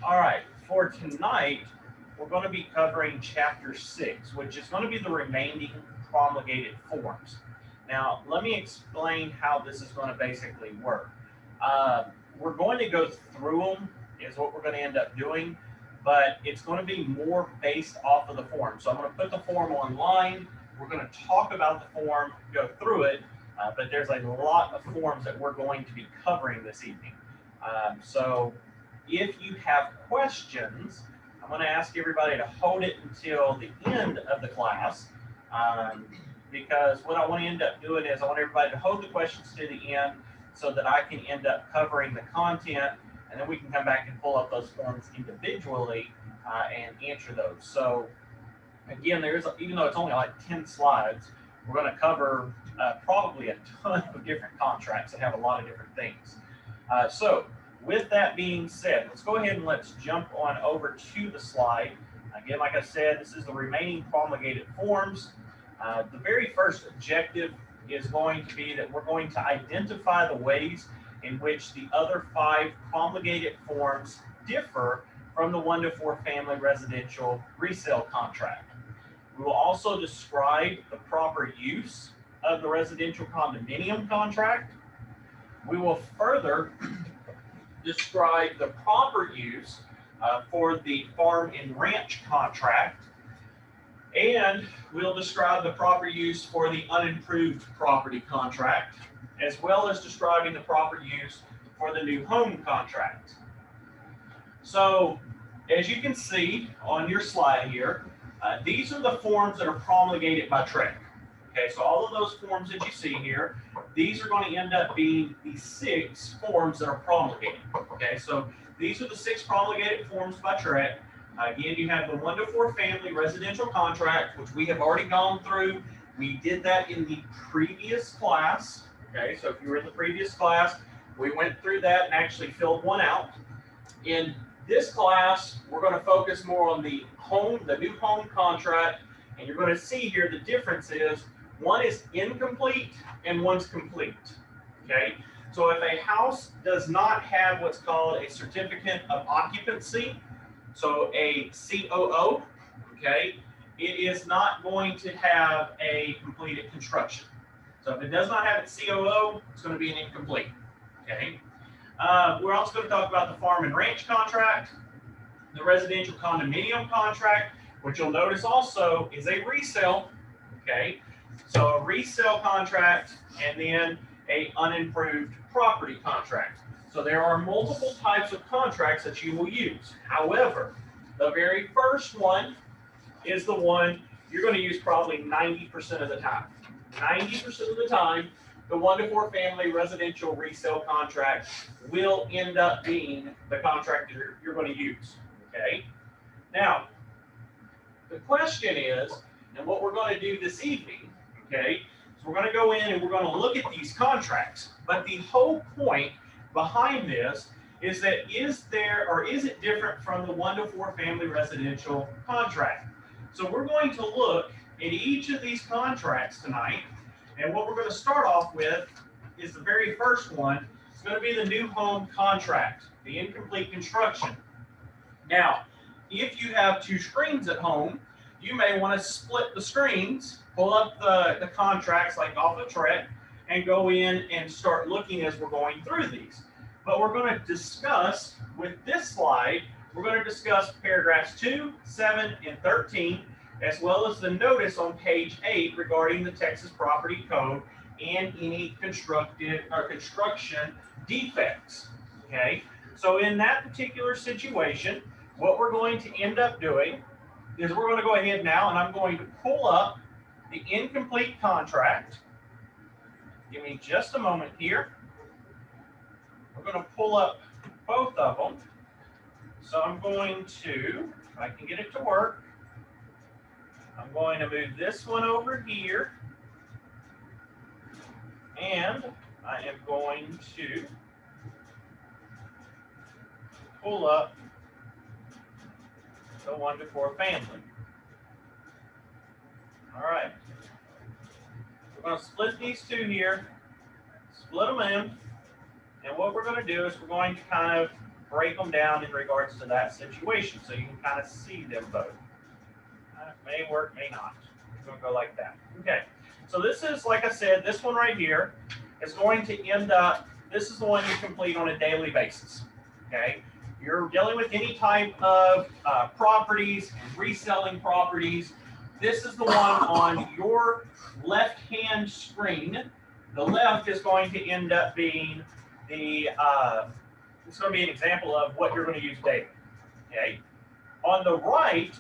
All right, for tonight, we're going to be covering Chapter 6, which is going to be the remaining promulgated forms. Now, let me explain how this is going to basically work. We're going to go through them, is what we're going to end up doing, but it's going to be more based off of the form. So I'm going to put the form online. We're going to talk about the form, go through it, but there's a lot of forms that we're going to be covering this evening. So if you have questions, I'm going to ask everybody to hold it until the end of the class, because what I want to end up doing is I want everybody to hold the questions to the end so that I can end up covering the content, and then we can come back and pull up those forms individually and answer those. So again, even though it's only like 10 slides, we're going to cover probably a ton of different contracts that have a lot of different things. So with that being said, let's go ahead and let's jump on over to the slide. Again, like I said, this is the remaining promulgated forms. The very first objective is going to be that we're going to identify the ways in which the other 5 promulgated forms differ from the 1 to 4 family residential resale contract. We will also describe the proper use of the residential condominium contract. We will further describe the proper use for the farm and ranch contract, and we'll describe the proper use for the unimproved property contract, as well as describing the proper use for the new home contract. So, as you can see on your slide here, these are the forms that are promulgated by TREC. Okay, so all of those forms that you see here, these are going to end up being the 6 forms that are promulgated. Okay, so these are the 6 promulgated forms by TREC. Again, you have the 1 to 4 family residential contract, which we have already gone through. We did that in the previous class. Okay, so if you were in the previous class, we went through that and actually filled one out. In this class, we're going to focus more on the new home contract, and you're going to see here the difference is one is incomplete and one's complete. Okay, so if a house does not have what's called a certificate of occupancy, so a COO, okay, it is not going to have a completed construction. So if it does not have its COO, it's going to be an incomplete. Okay. We're also going to talk about the farm and ranch contract, the residential condominium contract, which you'll notice also is a resale. Okay. So a resale contract and then a unimproved property contract. So there are multiple types of contracts that you will use. However, the very first one is the one you're going to use probably 90% of the time. 90% of the time, the 1 to 4 family residential resale contract will end up being the contract that you're going to use. Okay. Now, the question is, and what we're going to do this evening, okay, so we're going to go in and we're going to look at these contracts. But the whole point behind this is that is it different from the 1 to 4 family residential contract? So we're going to look at each of these contracts tonight, and what we're going to start off with is the very first one. It's going to be the new home contract, the incomplete construction. Now, if you have 2 screens at home, you may want to split the screens, pull up the contracts like off of TREC, and go in and start looking as we're going through these. But we're going to discuss, with this slide, we're going to discuss paragraphs 2, 7, and 13, as well as the notice on page 8 regarding the Texas Property Code and any construction defects. Okay, so in that particular situation, what we're going to end up doing is we're going to go ahead now, and I'm going to pull up the incomplete contract. Give me just a moment here. We're going to pull up both of them. So I'm going to, if I can get it to work, I'm going to move this one over here, and I am going to pull up the 1 to 4 family. All right. We're going to split these 2 here, split them in, and what we're going to do is we're going to kind of break them down in regards to that situation so you can kind of see them both. May work, may not. It's going to go like that. Okay, so this is, like I said, this one right here is going to end up, this is the one you complete on a daily basis. Okay, you're dealing with any type of properties, reselling properties. This is the one on your left-hand screen. The left is going to end up being the, it's going to be an example of what you're going to use daily. Okay, on the right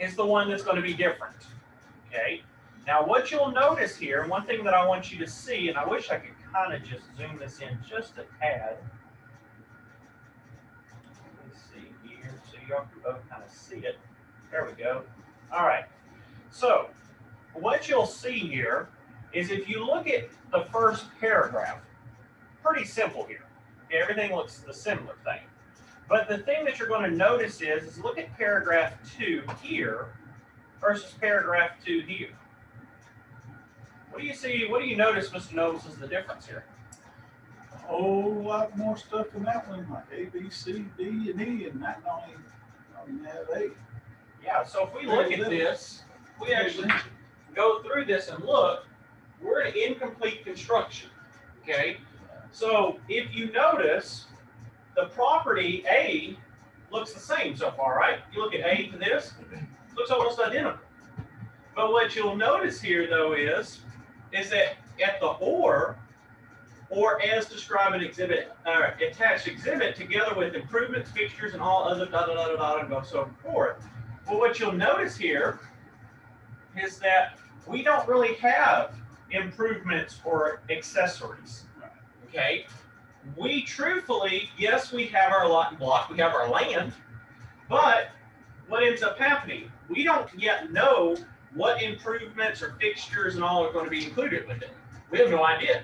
is the one that's going to be different. Okay, now what you'll notice here, one thing that I want you to see, and I wish I could kind of just zoom this in just a tad. Let's see here, so y'all can both kind of see it. There we go. All right, so what you'll see here is if you look at the first paragraph, pretty simple here. Okay, everything looks the similar thing. But the thing that you're going to notice is look at paragraph 2 here versus paragraph 2 here. What do you see? What do you notice, Mr. Nobles, is the difference here? A whole lot more stuff in that one, like A, B, C, D, and E, and that don't have A. Yeah, so if we look at this, we actually go through this and look, we're in incomplete construction, okay? So if you notice, the property A looks the same so far, right? You look at A to this, looks almost identical. But what you'll notice here, though, is that at the or as described in exhibit, attached exhibit, together with improvements, fixtures, and all other and so forth. Well, what you'll notice here is that we don't really have improvements or accessories, okay? We truthfully, yes, we have our lot and block, we have our land, but what ends up happening? We don't yet know what improvements or fixtures and all are going to be included with it. We have no idea.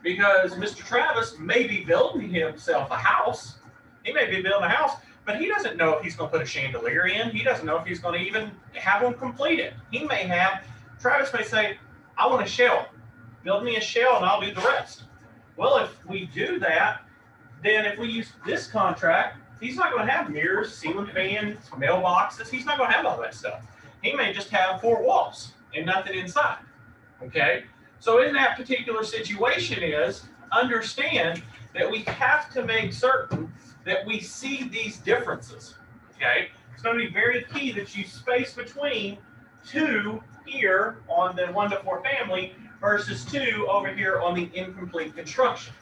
Because Mr. Travis may be building himself a house. He may be building a house, but he doesn't know if he's going to put a chandelier in. He doesn't know if he's going to even have one completed. He may have, Travis may say, I want a shell. Build me a shell and I'll do the rest. Well, if we do that, then if we use this contract, he's not going to have mirrors, ceiling fans, mailboxes. He's not going to have all that stuff. He may just have 4 walls and nothing inside. Okay? So in that particular situation is, understand that we have to make certain that we see these differences. Okay? It's going to be very key that you space between 2 here on the 1 to 4 family versus 2 over here on the incomplete construction.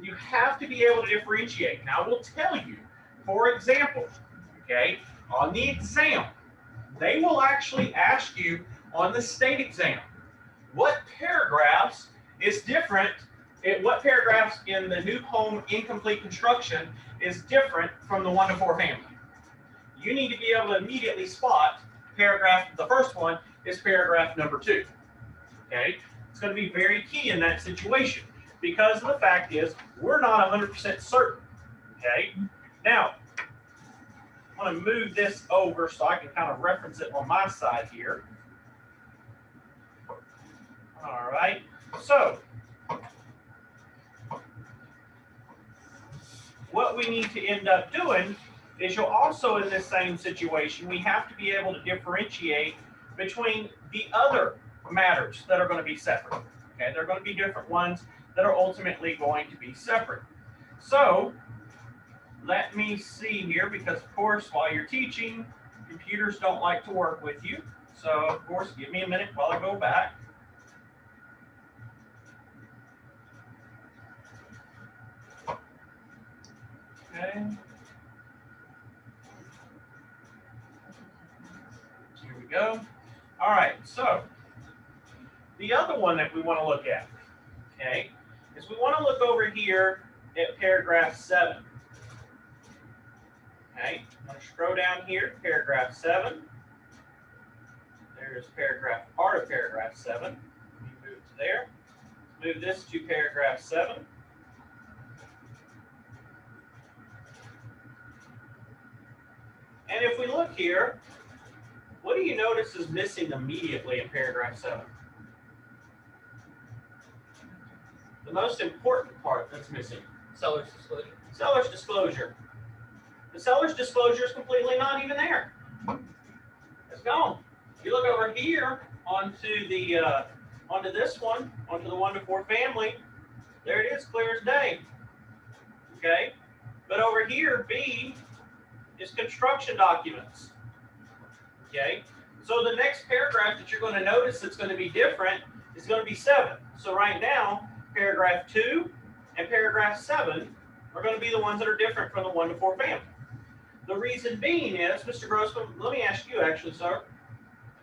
You have to be able to differentiate. Now, I will tell you, for example, okay, on the exam, they will actually ask you on the state exam, what paragraphs is different, what paragraphs in the new home incomplete construction is different from the 1 to 4 family. You need to be able to immediately spot paragraph, the first one is paragraph number 2. Okay, it's going to be very key in that situation because the fact is we're not 100% certain. Okay, now I'm going to move this over so I can kind of reference it on my side here. All right, so what we need to end up doing is you'll also in this same situation, we have to be able to differentiate between the other matters that are going to be separate. Okay, there are going to be different ones that are ultimately going to be separate. So let me see here, because of course, while you're teaching, computers don't like to work with you. So of course, give me a minute while I go back. Okay. Here we go. All right, so the other one that we want to look at, okay, is we want to look over here at paragraph 7. Okay, I'm going to scroll down here to paragraph 7. There's part of paragraph 7. Let me move to there. Move this to paragraph 7. And if we look here, what do you notice is missing immediately in paragraph 7? The most important part that's missing. Seller's disclosure. Seller's disclosure. The seller's disclosure is completely not even there. It's gone. You look over here onto the onto this one, onto the 1 to 4 family. There it is, clear as day. Okay, but over here, B is construction documents. Okay, so the next paragraph that you're going to notice that's going to be different is going to be 7. So right now, paragraph 2 and paragraph 7 are going to be the ones that are different from the 1 to 4 family. The reason being is, Mr. Grossman, let me ask you actually, sir,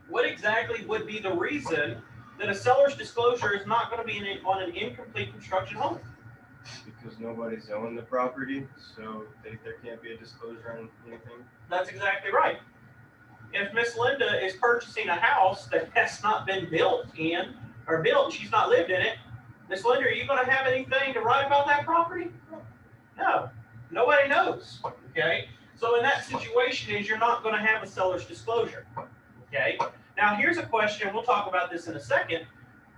what exactly would be the reason that a seller's disclosure is not going to be on an incomplete construction home? Because nobody's owned the property, so there can't be a disclosure on anything. That's exactly right. If Miss Linda is purchasing a house that has not been built in, or built and she's not lived in it, Miss Linda, are you going to have anything to write about that property? No, nobody knows. Okay, so in that situation is you're not going to have a seller's disclosure. Okay, now here's a question. We'll talk about this in a second.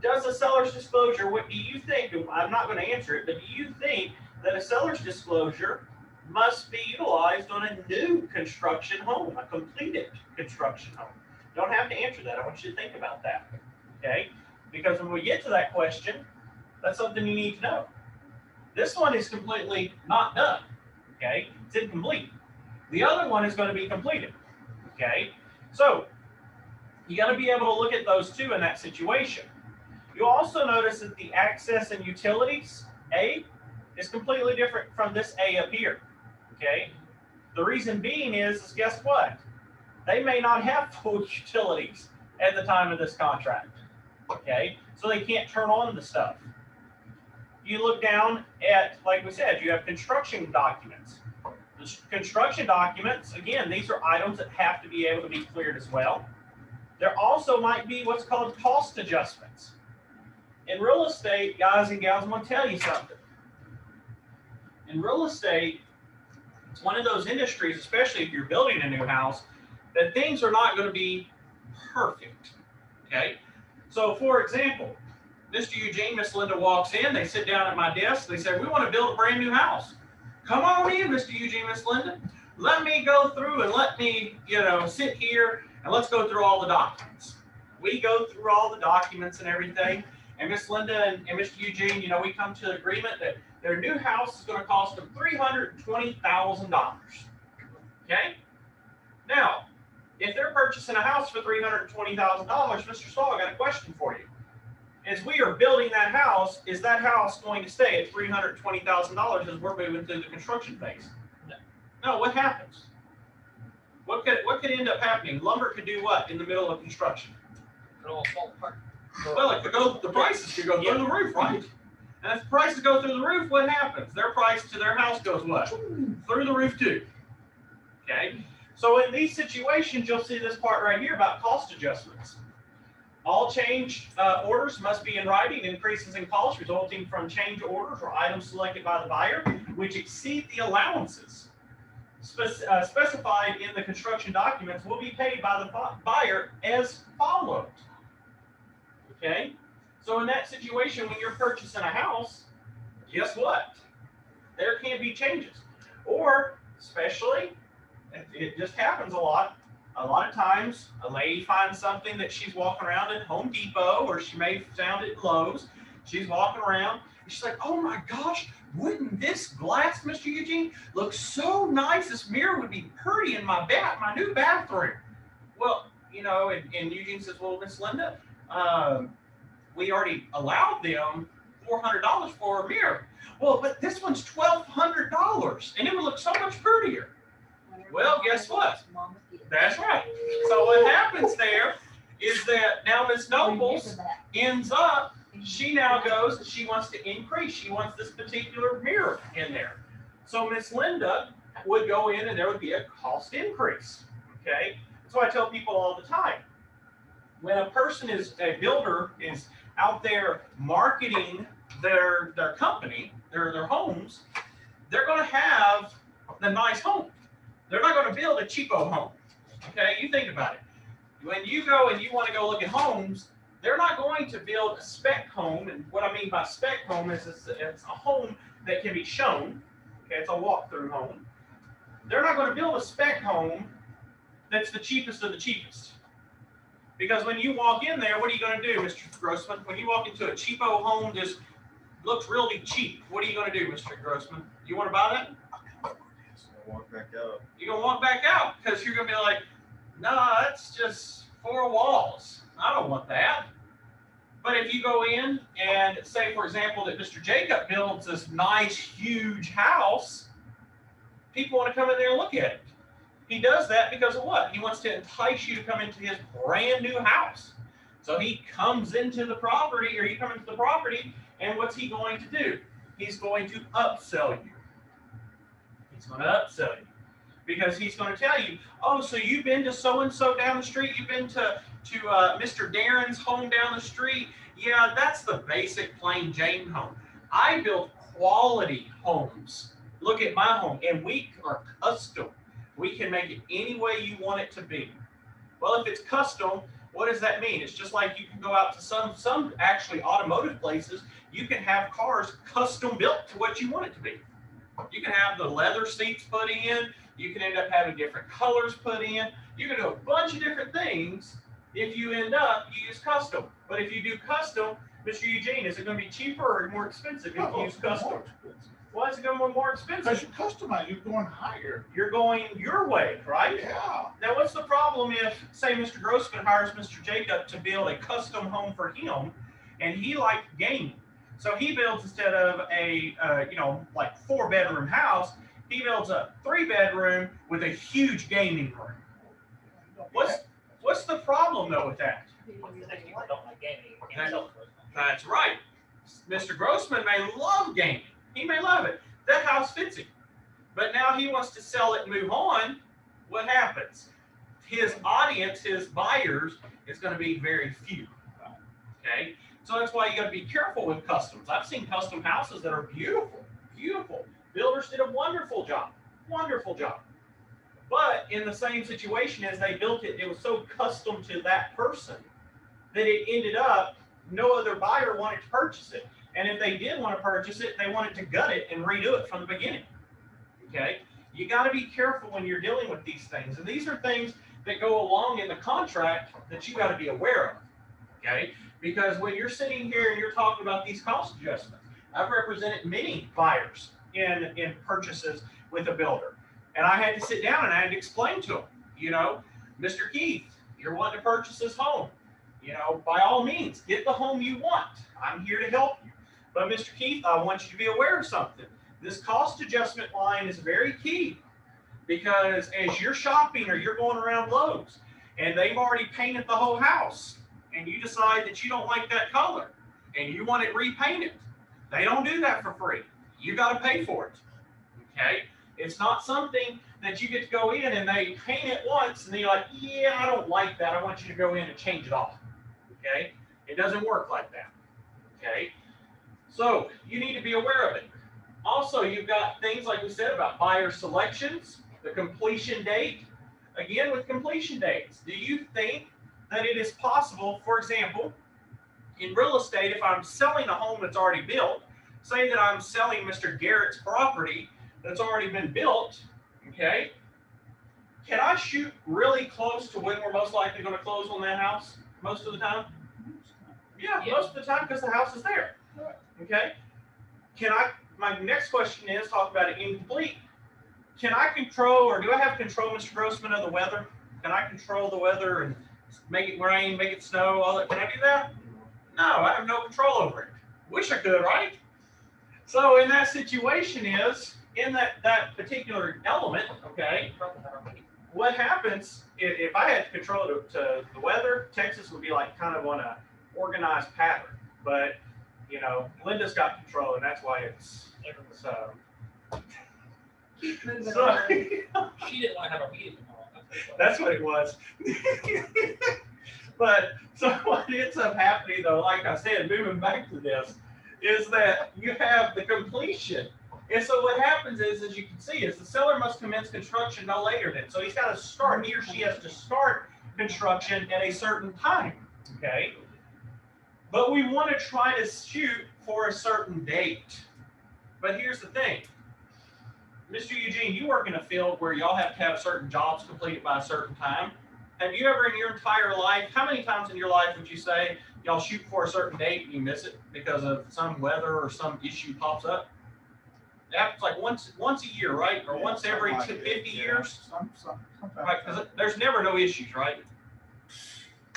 Does a seller's disclosure, what do you think, I'm not going to answer it, but do you think that a seller's disclosure must be utilized on a new construction home, a completed construction home? Don't have to answer that. I want you to think about that. Okay, because when we get to that question, that's something you need to know. This one is completely not done. Okay, it's incomplete. The other one is going to be completed. Okay, so you got to be able to look at those two in that situation. You'll also notice that the access and utilities, A, is completely different from this A up here. Okay, the reason being is guess what? They may not have full utilities at the time of this contract. Okay, so they can't turn on the stuff. You look down at, like we said, you have construction documents. The construction documents, again, these are items that have to be able to be cleared as well. There also might be what's called cost adjustments. In real estate, guys and gals, I'm going to tell you something. In real estate, it's one of those industries, especially if you're building a new house, that things are not going to be perfect. Okay? So, for example, Mr. Eugene, Miss Linda walks in, they sit down at my desk, they say, we want to build a brand new house. Come on in, Mr. Eugene, Miss Linda. Let me go through and let me, sit here and let's go through all the documents. We go through all the documents and everything. And Miss Linda and Mr. Eugene, we come to an agreement that their new house is going to cost them $320,000. Okay? Now, if they're purchasing a house for $320,000, Mr. Saul, I got a question for you. As we are building that house, is that house going to stay at $320,000 as we're moving through the construction phase? No, what happens? What could end up happening? Lumber could do what in the middle of construction? It'll all fall apart. Well, it could go, the prices could go through the roof, right? And if the prices go through the roof, what happens? Their price to their house goes what? Through the roof too. Okay? So in these situations, you'll see this part right here about cost adjustments. All change orders must be in writing. Increases in cost resulting from change orders or items selected by the buyer, which exceed the allowances specified in the construction documents, will be paid by the buyer as follows. Okay? So in that situation, when you're purchasing a house, guess what? There can be changes. Or, especially, it just happens a lot of times, a lady finds something that she's walking around at Home Depot, or she may have found it at Lowe's. She's walking around, and she's like, oh my gosh, wouldn't this glass, Mr. Eugene, look so nice? This mirror would be pretty in my new bathroom. Well, and Eugene says, well, Miss Linda, we already allowed them $400 for a mirror. Well, but this one's $1,200, and it would look so much prettier. Well, guess what? That's right. So what happens there is that now Miss Nobles ends up, she now goes, she wants to increase. She wants this particular mirror in there. So Miss Linda would go in and there would be a cost increase. Okay? That's why I tell people all the time. When a builder is out there marketing their company, their homes, they're going to have the nice home. They're not going to build a cheapo home. Okay, you think about it. When you go and you want to go look at homes, they're not going to build a spec home. And what I mean by spec home is it's a home that can be shown. Okay, it's a walkthrough home. They're not going to build a spec home that's the cheapest of the cheapest. Because when you walk in there, what are you going to do, Mr. Grossman? When you walk into a cheapo home, just looks really cheap, what are you going to do, Mr. Grossman? You want to buy that? Walk back out. You're going to walk back out because you're going to be like, no, that's just 4 walls. I don't want that. But if you go in and say, for example, that Mr. Jacob builds this nice, huge house, people want to come in there and look at it. He does that because of what? He wants to entice you to come into his brand new house. So he comes into the property, or you come into the property, and what's he going to do? He's going to upsell you. He's going to upsell you. Because he's going to tell you, oh, so you've been to so-and-so down the street, you've been to Mr. Darren's home down the street. Yeah, that's the basic plain Jane home. I build quality homes. Look at my home, and we are custom. We can make it any way you want it to be. Well, if it's custom, what does that mean? It's just like you can go out to some actually automotive places, you can have cars custom built to what you want it to be. You can have the leather seats put in, you can end up having different colors put in. You can do a bunch of different things if you end up, you use custom. But if you do custom, Mr. Eugene, is it going to be cheaper or more expensive if you use custom? Why is it going to be more expensive? Because you customize, you're going higher. You're going your way, right? Yeah. Now, what's the problem if, say, Mr. Grossman hires Mr. Jacob to build a custom home for him, and he likes gaming? So he builds, instead of a, like 4-bedroom house, he builds a 3-bedroom with a huge gaming room. What's the problem though with that? People don't like gaming. That's right. Mr. Grossman may love gaming. He may love it. That house fits him. But now he wants to sell it and move on. What happens? His audience, his buyers, is going to be very few. Okay? So that's why you got to be careful with customs. I've seen custom houses that are beautiful, beautiful. Builders did a wonderful job, wonderful job. But in the same situation as they built it, it was so custom to that person that it ended up no other buyer wanted to purchase it. And if they did want to purchase it, they wanted to gut it and redo it from the beginning. Okay? You got to be careful when you're dealing with these things. And these are things that go along in the contract that you got to be aware of. Okay? Because when you're sitting here and you're talking about these cost adjustments, I've represented many buyers in purchases with a builder. And I had to sit down and I had to explain to them, Mr. Keith, you're wanting to purchase this home. By all means, get the home you want. I'm here to help you. But Mr. Keith, I want you to be aware of something. This cost adjustment line is very key, because as you're shopping or you're going around Lowe's and they've already painted the whole house and you decide that you don't like that color and you want it repainted, they don't do that for free. You got to pay for it. Okay? It's not something that you get to go in and they paint it once and then you're like, yeah, I don't like that. I want you to go in and change it off. Okay? It doesn't work like that. Okay? So you need to be aware of it. Also, you've got things like we said about buyer selections, the completion date. Again, with completion dates, do you think that it is possible, for example, in real estate, if I'm selling a home that's already built, say that I'm selling Mr. Garrett's property that's already been built, okay, can I shoot really close to when we're most likely going to close on that house most of the time? Yeah, most of the time, because the house is there. Okay? My next question is, talk about it incomplete. Can I control, or do I have control, Mr. Grossman, of the weather? Can I control the weather and make it rain, make it snow, all that? Can I do that? No, I have no control over it. Wish I could, right? So in that situation is, in that particular element, okay, what happens if I had control to the weather? Texas would be like kind of on a organized pattern, but Linda's got control, and that's why it's so. Keep moving So on. She didn't like how our meeting tomorrow. that's what it was. But so what ends up happening, though, like I said, moving back to this, is that you have the completion. And so what happens is, as you can see, is the seller must commence construction no later than. So he's got to start, he or she has to start construction at a certain time, okay? But we want to try to shoot for a certain date. But here's the thing. Mr. Eugene, you work in a field where y'all have to have certain jobs completed by a certain time. Have you ever in your entire life, how many times in your life would you say y'all shoot for a certain date and you miss it because of some weather or some issue pops up? It happens like once a year, right? Or once every 50 years? Sometimes. Right, because there's never no issues, right?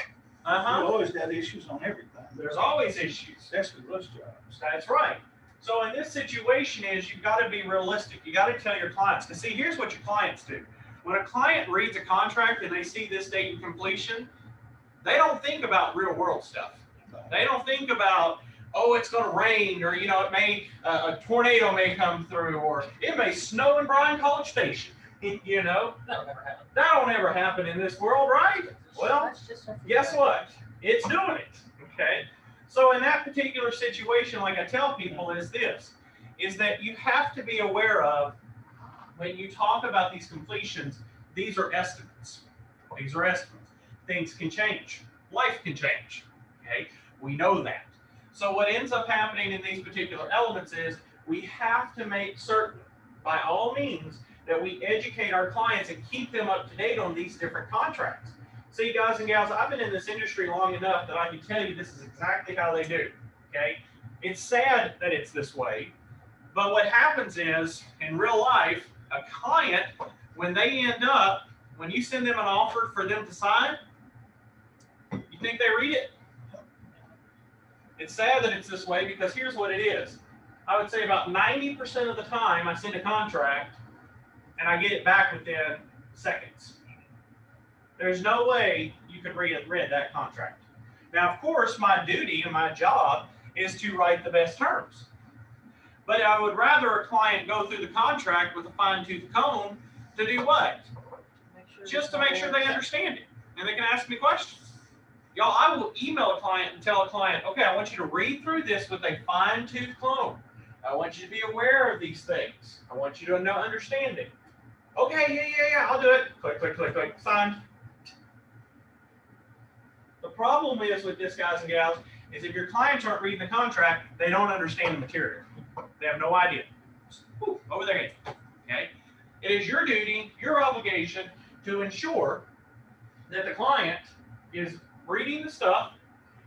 You always got issues on everything. There's always issues. Especially rush jobs. That's right. So in this situation is you've got to be realistic. You got to tell your clients. Because see, here's what your clients do. When a client reads a contract and they see this date of completion, they don't think about real world stuff. They don't think about, oh, it's going to rain, or, you know, it may, a tornado may come through, or it may snow in Bryan College Station. You know, That'll never happen. that'll never happen in this world, right? Well, guess what? It's doing it. Okay. So in that particular situation, like I tell people, is that you have to be aware of when you talk about these completions, these are estimates. These are estimates. Things can change. Life can change. Okay. We know that. So what ends up happening in these particular elements is we have to make certain, by all means, that we educate our clients and keep them up to date on these different contracts. See, guys and gals, I've been in this industry long enough that I can tell you this is exactly how they do, okay? It's sad that it's this way, but what happens is, in real life, a client, when they end up, when you send them an offer for them to sign, you think they read it? It's sad that it's this way because here's what it is. I would say about 90% of the time I send a contract and I get it back within seconds. There's no way you could read that contract. Now, of course, my duty and my job is to write the best terms. But I would rather a client go through the contract with a fine-tooth comb to do what? Just to make sure they understand it and they can ask me questions. Y'all, I will email a client and tell a client, okay, I want you to read through this with a fine-tooth comb. I want you to be aware of these things. I want you to understand it. Okay, yeah, I'll do it. Click, click, click, click, signed. The problem is with this, guys and gals, is if your clients aren't reading the contract, they don't understand the material. They have no idea. Whew, over their head. Okay? It is your duty, your obligation to ensure that the client is reading the stuff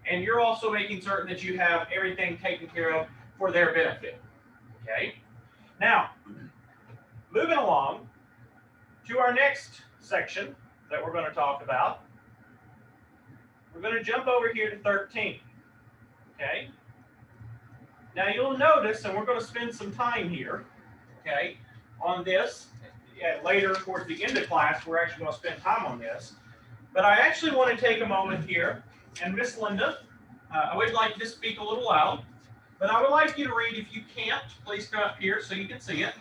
and you're also making certain that you have everything taken care of for their benefit. Okay? Now, moving along to our next section that we're going to talk about. We're going to jump over here to 13. Okay? Now you'll notice, and we're going to spend some time here, okay, on this. Later towards the end of class, we're actually going to spend time on this. But I actually want to take a moment here, and Miss Linda, I would like you to speak a little loud, but I would like you to read. If you can't, please come up here so you can see it.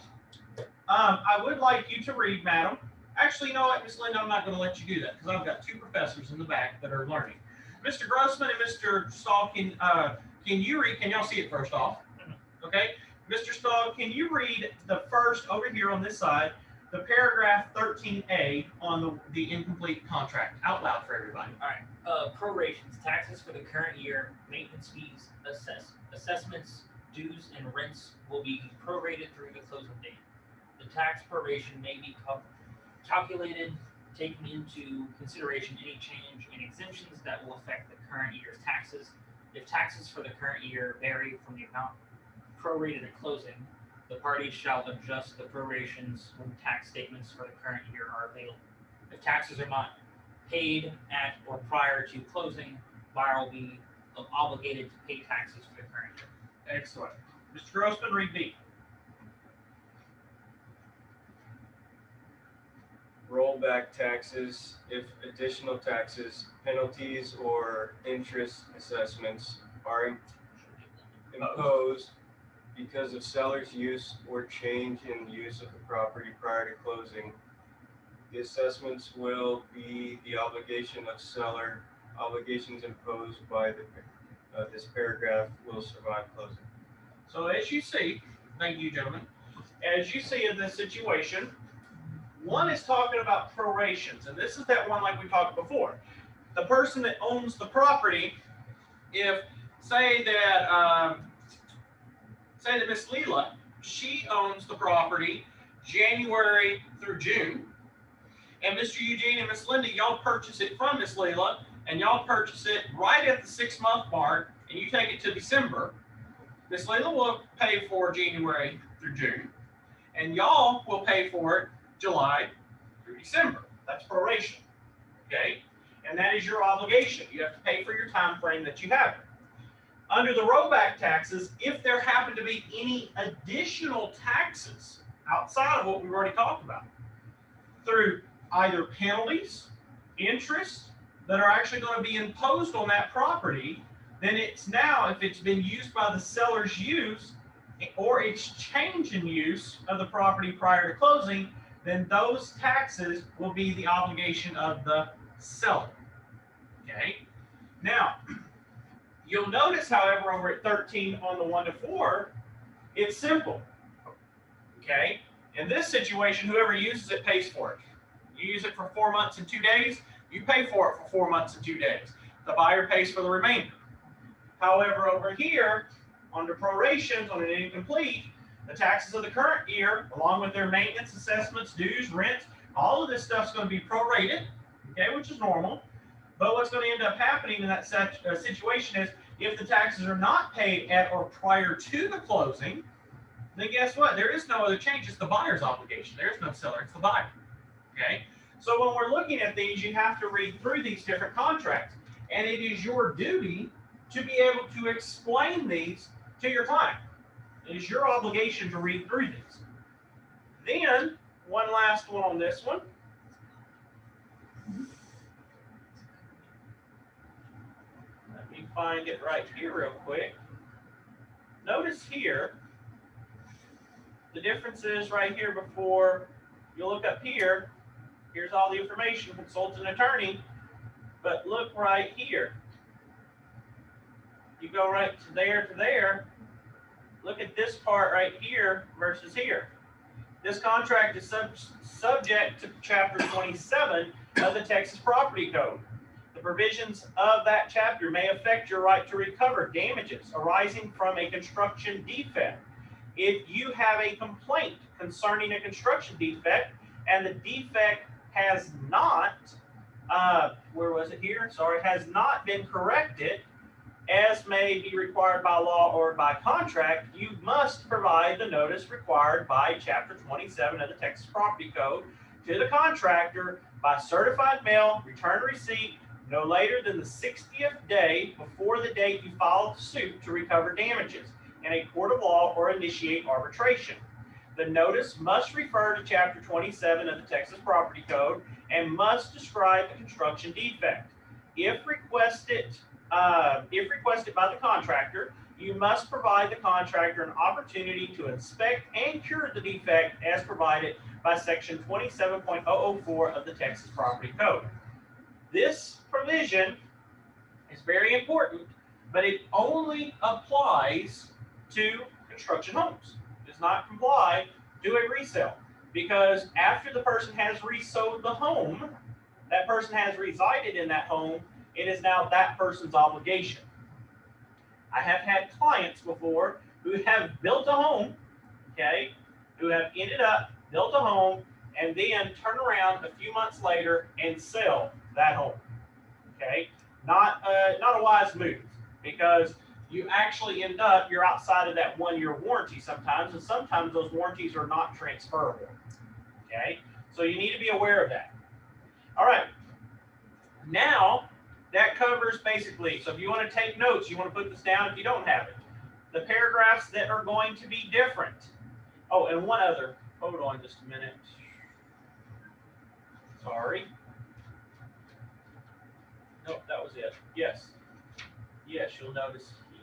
I would like you to read, madam. Actually, you know what, Miss Linda, I'm not going to let you do that because I've got two professors in the back that are learning. Mr. Grossman and Mr. Stahl, can you read? Can y'all see it first off? Okay. Mr. Stahl, can you read the first, over here on this side, the paragraph 13A on the incomplete contract out loud for everybody? All right. Prorations, taxes for the current year, maintenance fees, assessments, dues, and rents will be prorated through the closing date. The tax proration may be calculated, taking into consideration any change in exemptions that will affect the current year's taxes. If taxes for the current year vary from the amount prorated at closing, the parties shall adjust the prorations when tax statements for the current year are available. If taxes are not paid at or prior to closing, buyer will be obligated to pay taxes for the current year. Excellent. Mr. Grossman, read B. Rollback taxes if additional taxes, penalties, or interest assessments are imposed because of seller's use or change in use of the property prior to closing. The assessments will be the obligation of seller. Obligations imposed by this paragraph will survive closing. So as you see, thank you, gentlemen. As you see in this situation, one is talking about prorations, and this is that one like we talked before. The person that owns the property, if say that Miss Leela, she owns the property, January through June. And Mr. Eugene and Miss Linda, y'all purchase it from Miss Leela, and y'all purchase it right at the 6-month mark, and you take it to December. Miss Leila will pay for January through June, and y'all will pay for it July through December. That's proration, okay? And that is your obligation. You have to pay for your time frame that you have. Under the rollback taxes, if there happen to be any additional taxes outside of what we've already talked about, through either penalties, interest that are actually going to be imposed on that property, then it's now, if it's been used by the seller's use or its change in use of the property prior to closing, then those taxes will be the obligation of the seller. Okay. Now, you'll notice, however, over at 13 on the 1 to 4, it's simple. Okay. In this situation, whoever uses it pays for it. You use it for 4 months and 2 days, you pay for it for 4 months and 2 days. The buyer pays for the remainder. However, over here, under prorations, on an incomplete, the taxes of the current year, along with their maintenance, assessments, dues, rents, all of this stuff is going to be prorated, okay, which is normal. But what's going to end up happening in that situation is, if the taxes are not paid at or prior to the closing, then guess what? There is no other change. It's the buyer's obligation. There is no seller. It's the buyer. Okay? So when we're looking at these, you have to read through these different contracts. And it is your duty to be able to explain these to your client. It is your obligation to read through these. Then, one last one on this one. Let me find it right here real quick. Notice here, the difference is right here before you look up here, here's all the information, consult an attorney, but look right here. You go right to there, look at this part right here versus here. This contract is subject to Chapter 27 of the Texas Property Code. The provisions of that chapter may affect your right to recover damages arising from a construction defect. If you have a complaint concerning a construction defect and the defect has not, has not been corrected, as may be required by law or by contract, you must provide the notice required by Chapter 27 of the Texas Property Code to the contractor by certified mail, return receipt, no later than the 60th day before the date you filed the suit to recover damages in a court of law or initiate arbitration. The notice must refer to Chapter 27 of the Texas Property Code and must describe the construction defect. If requested by the contractor, you must provide the contractor an opportunity to inspect and cure the defect as provided by Section 27.004 of the Texas Property Code. This provision is very important, but it only applies to construction homes. It does not apply to a resale, because after the person has resold the home, that person has resided in that home, it is now that person's obligation. I have had clients before who have built a home, okay, who have ended up built a home and then turn around a few months later and sell that home. Okay, not a wise move, because you actually end up, you're outside of that 1-year warranty sometimes, and sometimes those warranties are not transferable. Okay, so you need to be aware of that. All right, now that covers basically, so if you want to take notes, you want to put this down if you don't have it. The paragraphs that are going to be different. Oh, and one other, hold on just a minute. Sorry. Nope, that was it. Yes. Yes, you'll notice here.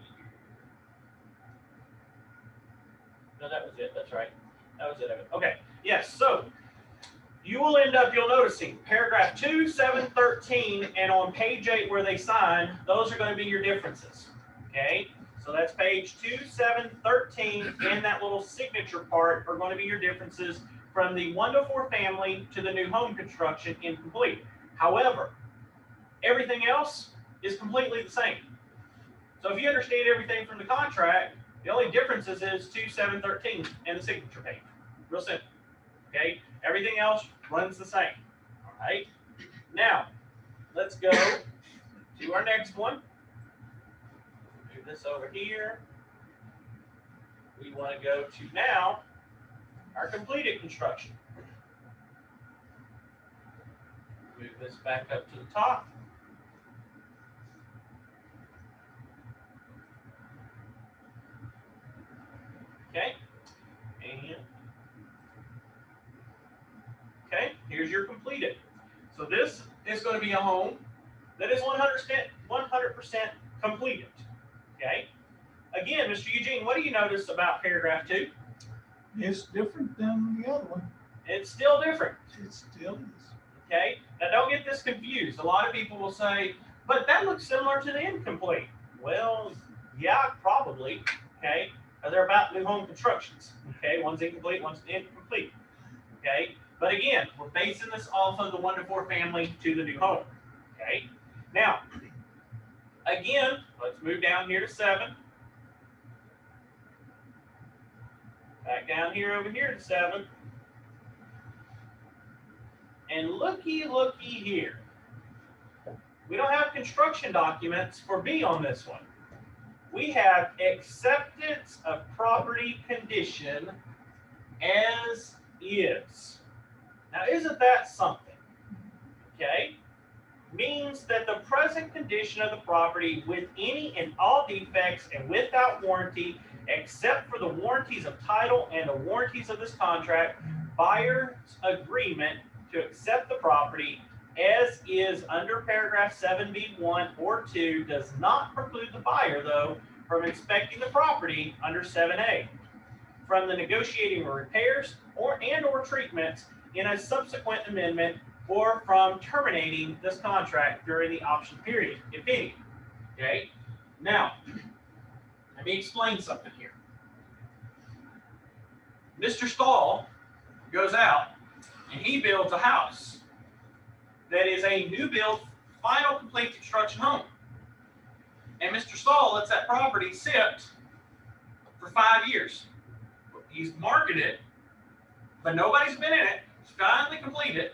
No, that was it. That's right. That was it. Okay. Yes, so you will end up, you'll noticing paragraph 2, 7, 13, and on page 8 where they sign, those are going to be your differences. Okay? So that's page 2, 7, 13, and that little signature part are going to be your differences from the 1 to 4 family to the new home construction incomplete. However, everything else is completely the same. So if you understand everything from the contract, the only differences is 2, 7, 13, and the signature page. Real simple. Okay, everything else runs the same. All right. Now, let's go to our next one. Move this over here. We want to go to now our completed construction. Move this back up to the top. Okay, and okay, here's your completed. So this is going to be a home that is 100% completed. Okay. Again, Mr. Eugene, what do you notice about paragraph 2? It's different than the other one. It's still different. It still is. Okay. Now don't get this confused. A lot of people will say, but that looks similar to the incomplete. Well, yeah, probably. Okay. They're about new home constructions. Okay. One's incomplete, one's incomplete. Okay. But again, we're basing this off of the 1 to 4 family to the new home. Okay. Now, again, let's move down here to 7. Back down here over here to 7. And looky here. We don't have construction documents for B on this one. We have acceptance of property condition as is. Now, isn't that something? Okay? Means that the present condition of the property with any and all defects and without warranty, except for the warranties of title and the warranties of this contract, buyer's agreement to accept the property as is under paragraph 7B1 or 2 does not preclude the buyer, though, from inspecting the property under 7A, from the negotiating of repairs or treatments in a subsequent amendment, or from terminating this contract during the option period, if any. Okay? Now, let me explain something here. Mr. Stahl goes out and he builds a house that is a new build, final complete construction home. And Mr. Stahl lets that property sit for 5 years. He's marketed it, but nobody's been in it. It's finally completed,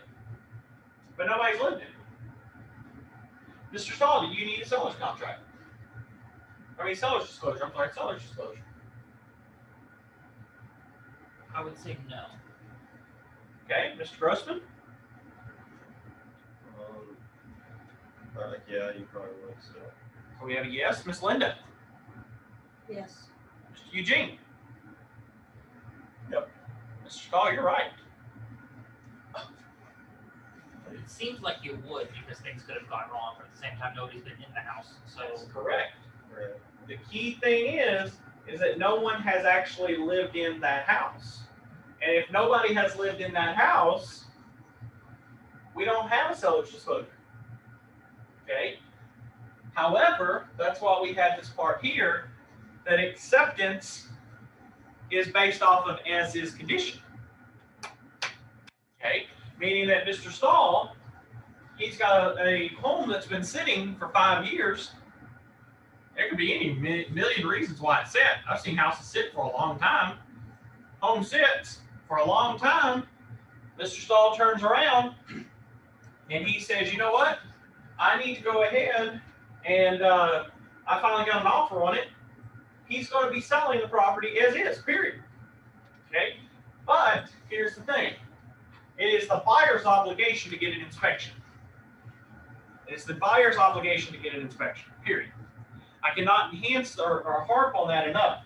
but nobody's lived in it. Mr. Stahl, do you need a seller's contract? Seller's disclosure. I'm sorry, seller's disclosure. I would say no. Okay, Mr. Grossman? Yeah, you probably would. So We have a yes. Miss Linda? Yes. Mr. Eugene? Yep. Mr. Stahl, you're right. It seems like you would, because things could have gone wrong, but at the same time, nobody's been in the house, so. That's correct. right. The key thing is that no one has actually lived in that house. And if nobody has lived in that house, we don't have a seller's disclosure. Okay? However, that's why we have this part here, that acceptance is based off of as-is condition. Okay? Meaning that Mr. Stahl, he's got a home that's been sitting for 5 years. There could be any million reasons why it's set. I've seen houses sit for a long time. Home sits for a long time. Mr. Stahl turns around and he says, you know what? I need to go ahead and I finally got an offer on it. He's going to be selling the property as is, period. Okay? But here's the thing. It is the buyer's obligation to get an inspection. It's the buyer's obligation to get an inspection, period. I cannot enhance or harp on that enough.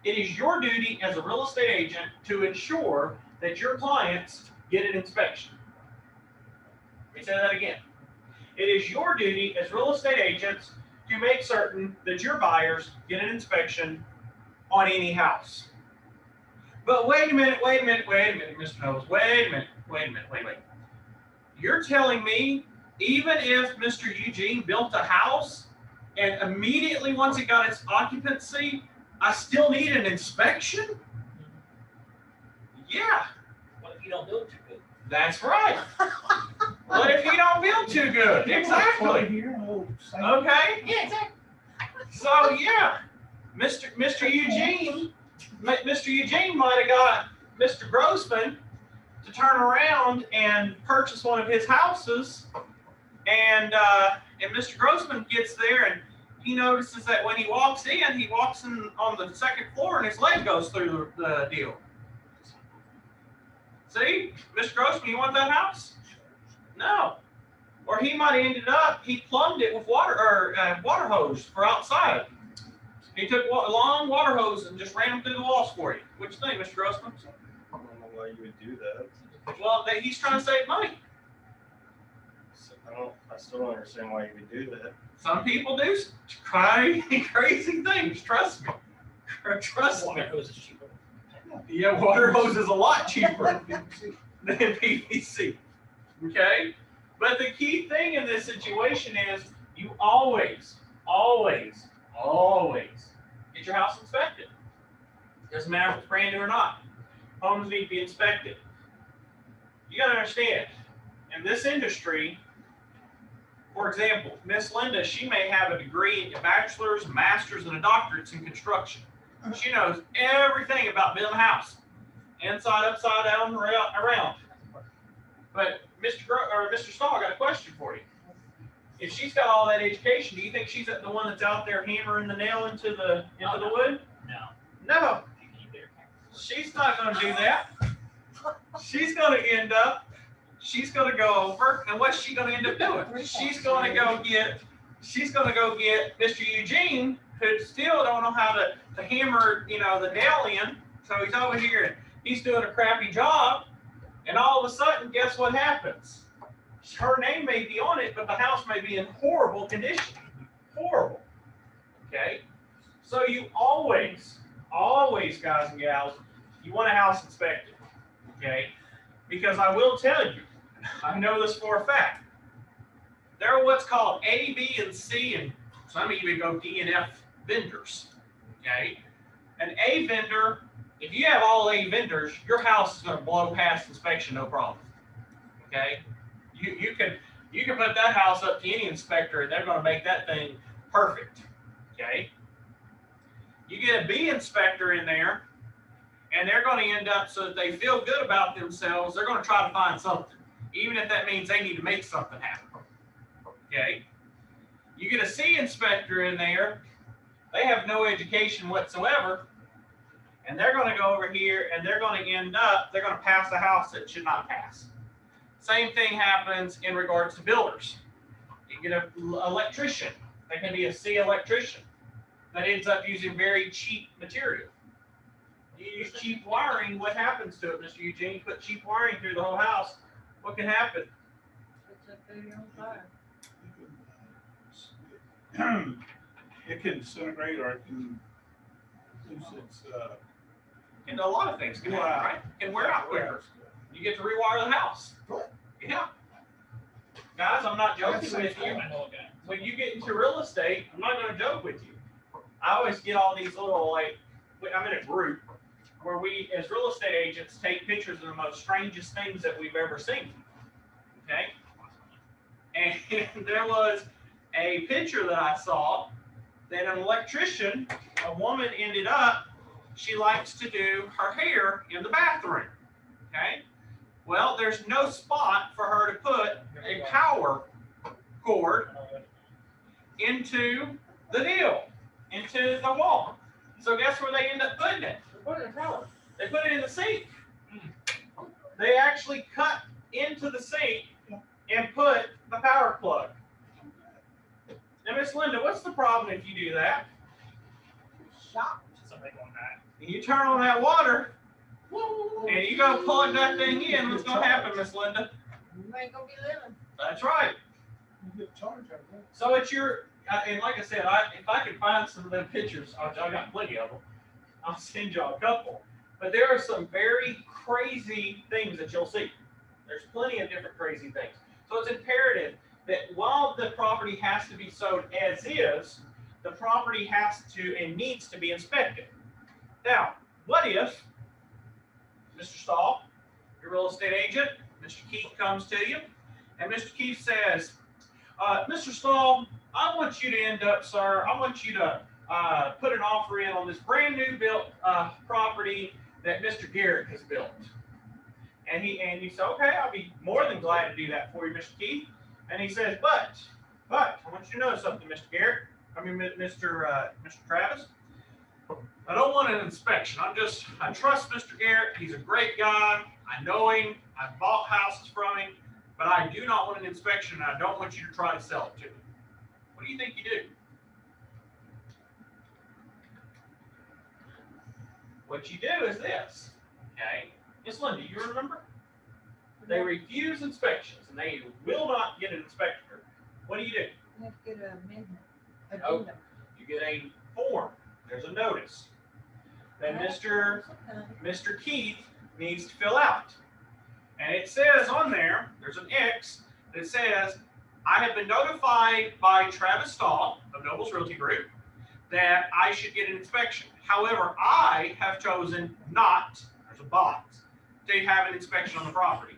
It is your duty as a real estate agent to ensure that your clients get an inspection. Let me say that again. It is your duty as real estate agents to make certain that your buyers get an inspection on any house. But wait a minute, Mr. Knowles, wait a minute. You're telling me even if Mr. Eugene built a house and immediately once it got its occupancy, I still need an inspection? Yeah. What if you don't build too good? That's right. What if you don't build too good? Exactly. Okay. Yeah, exactly. So yeah, Mr. Eugene might have got Mr. Grossman to turn around and purchase one of his houses, and Mr. Grossman gets there and he notices that when he walks in on the second floor and his leg goes through the deal. See, Mr. Grossman, you want that house? No. Or he might have ended up, he plumbed it with water hose for outside. He took a long water hose and just ran them through the walls for you. What you think, Mr. Grossman? I don't know why you would do that. Well, he's trying to save money. I still don't understand why you would do that. Some people do crazy things. Trust me. Trust me. Water hose is cheaper. Yeah, water hose is a lot cheaper than PVC. Okay? But the key thing in this situation is you always get your house inspected. Doesn't matter if it's brand new or not. Homes need to be inspected. You got to understand, in this industry, for example, Miss Linda, she may have a degree, a bachelor's, a master's, and a doctorate in construction. She knows everything about building a house, inside, upside down, around. But Mr. Stahl, I got a question for you. If she's got all that education, do you think she's the one that's out there hammering the nail into the wood? No. No. She's not going to do that. She's going to go over, and what's she going to end up doing? She's going to go get Mr. Eugene, who still don't know how to hammer, the nail in. So he's over here and he's doing a crappy job, and all of a sudden, guess what happens? Her name may be on it, but the house may be in horrible condition. Horrible. Okay? So you always, guys and gals, you want a house inspected. Okay? Because I will tell you, I know this for a fact. There are what's called A, B, and C, and some even go D and F vendors. Okay? An A vendor, if you have all A vendors, your house is going to blow past inspection, no problem. Okay? You can put that house up to any inspector and they're going to make that thing perfect. Okay? You get a B inspector in there and they're going to end up, so that they feel good about themselves, they're going to try to find something, even if that means they need to make something happen. Okay? You get a C inspector in there, they have no education whatsoever, and they're going to go over here and they're going to pass a house that should not pass. Same thing happens in regards to builders. You get an electrician. They can be a C electrician that ends up using very cheap material. You use cheap wiring, what happens to it, Mr. Eugene? You put cheap wiring through the whole house, what can happen? It's a food on fire. It can disintegrate or it can lose its. And a lot of things can happen, right? It can wear out quicker. You get to rewire the house. Yeah. Guys, I'm not joking with you. When you get into real estate, I'm not going to joke with you. I always get all these little, I'm in a group where we, as real estate agents, take pictures of the most strangest things that we've ever seen. Okay? And there was a picture that I saw that an electrician, a woman ended up, she likes to do her hair in the bathroom. Okay? Well, there's no spot for her to put a power cord into the deal, into the wall. So guess where they end up putting it? They put it in the sink. They actually cut into the sink and put the power plug. Now, Miss Linda, what's the problem if you do that? Shock. Somebody going back. And you turn on that water, and you go plug that thing in, what's going to happen, Miss Linda? You ain't gonna be living. That's right. You get charged out there. So it's your, and like I said, if I can find some of them pictures, I got plenty of them. I'll send y'all a couple. But there are some very crazy things that you'll see. There's plenty of different crazy things. So it's imperative that while the property has to be sold as is, the property has to and needs to be inspected. Now, what if, Mr. Stahl, your real estate agent, Mr. Keith comes to you, and Mr. Keith says, Mr. Stahl, I want you to end up, sir, I want you to put an offer in on this brand new built property that Mr. Garrett has built. And you say, okay, I'll be more than glad to do that for you, Mr. Keith. And he says, but, I want you to know something, Mr. Garrett. Mr. Travis. I don't want an inspection. I trust Mr. Garrett. He's a great guy. I know him. I've bought houses from him, but I do not want an inspection, and I don't want you to try to sell it to me. What do you think you do? What you do is this, okay? Miss Linda, you remember? They refuse inspections, and they will not get an inspector. What do? You have to get an amendment. Oh, Addendum. you get a form. There's a notice that Mr. Keith needs to fill out. And it says on there, there's an X that says, I have been notified by Travis Stahl of Nobles Realty Group that I should get an inspection. However, I have chosen not, there's a box, to have an inspection on the property.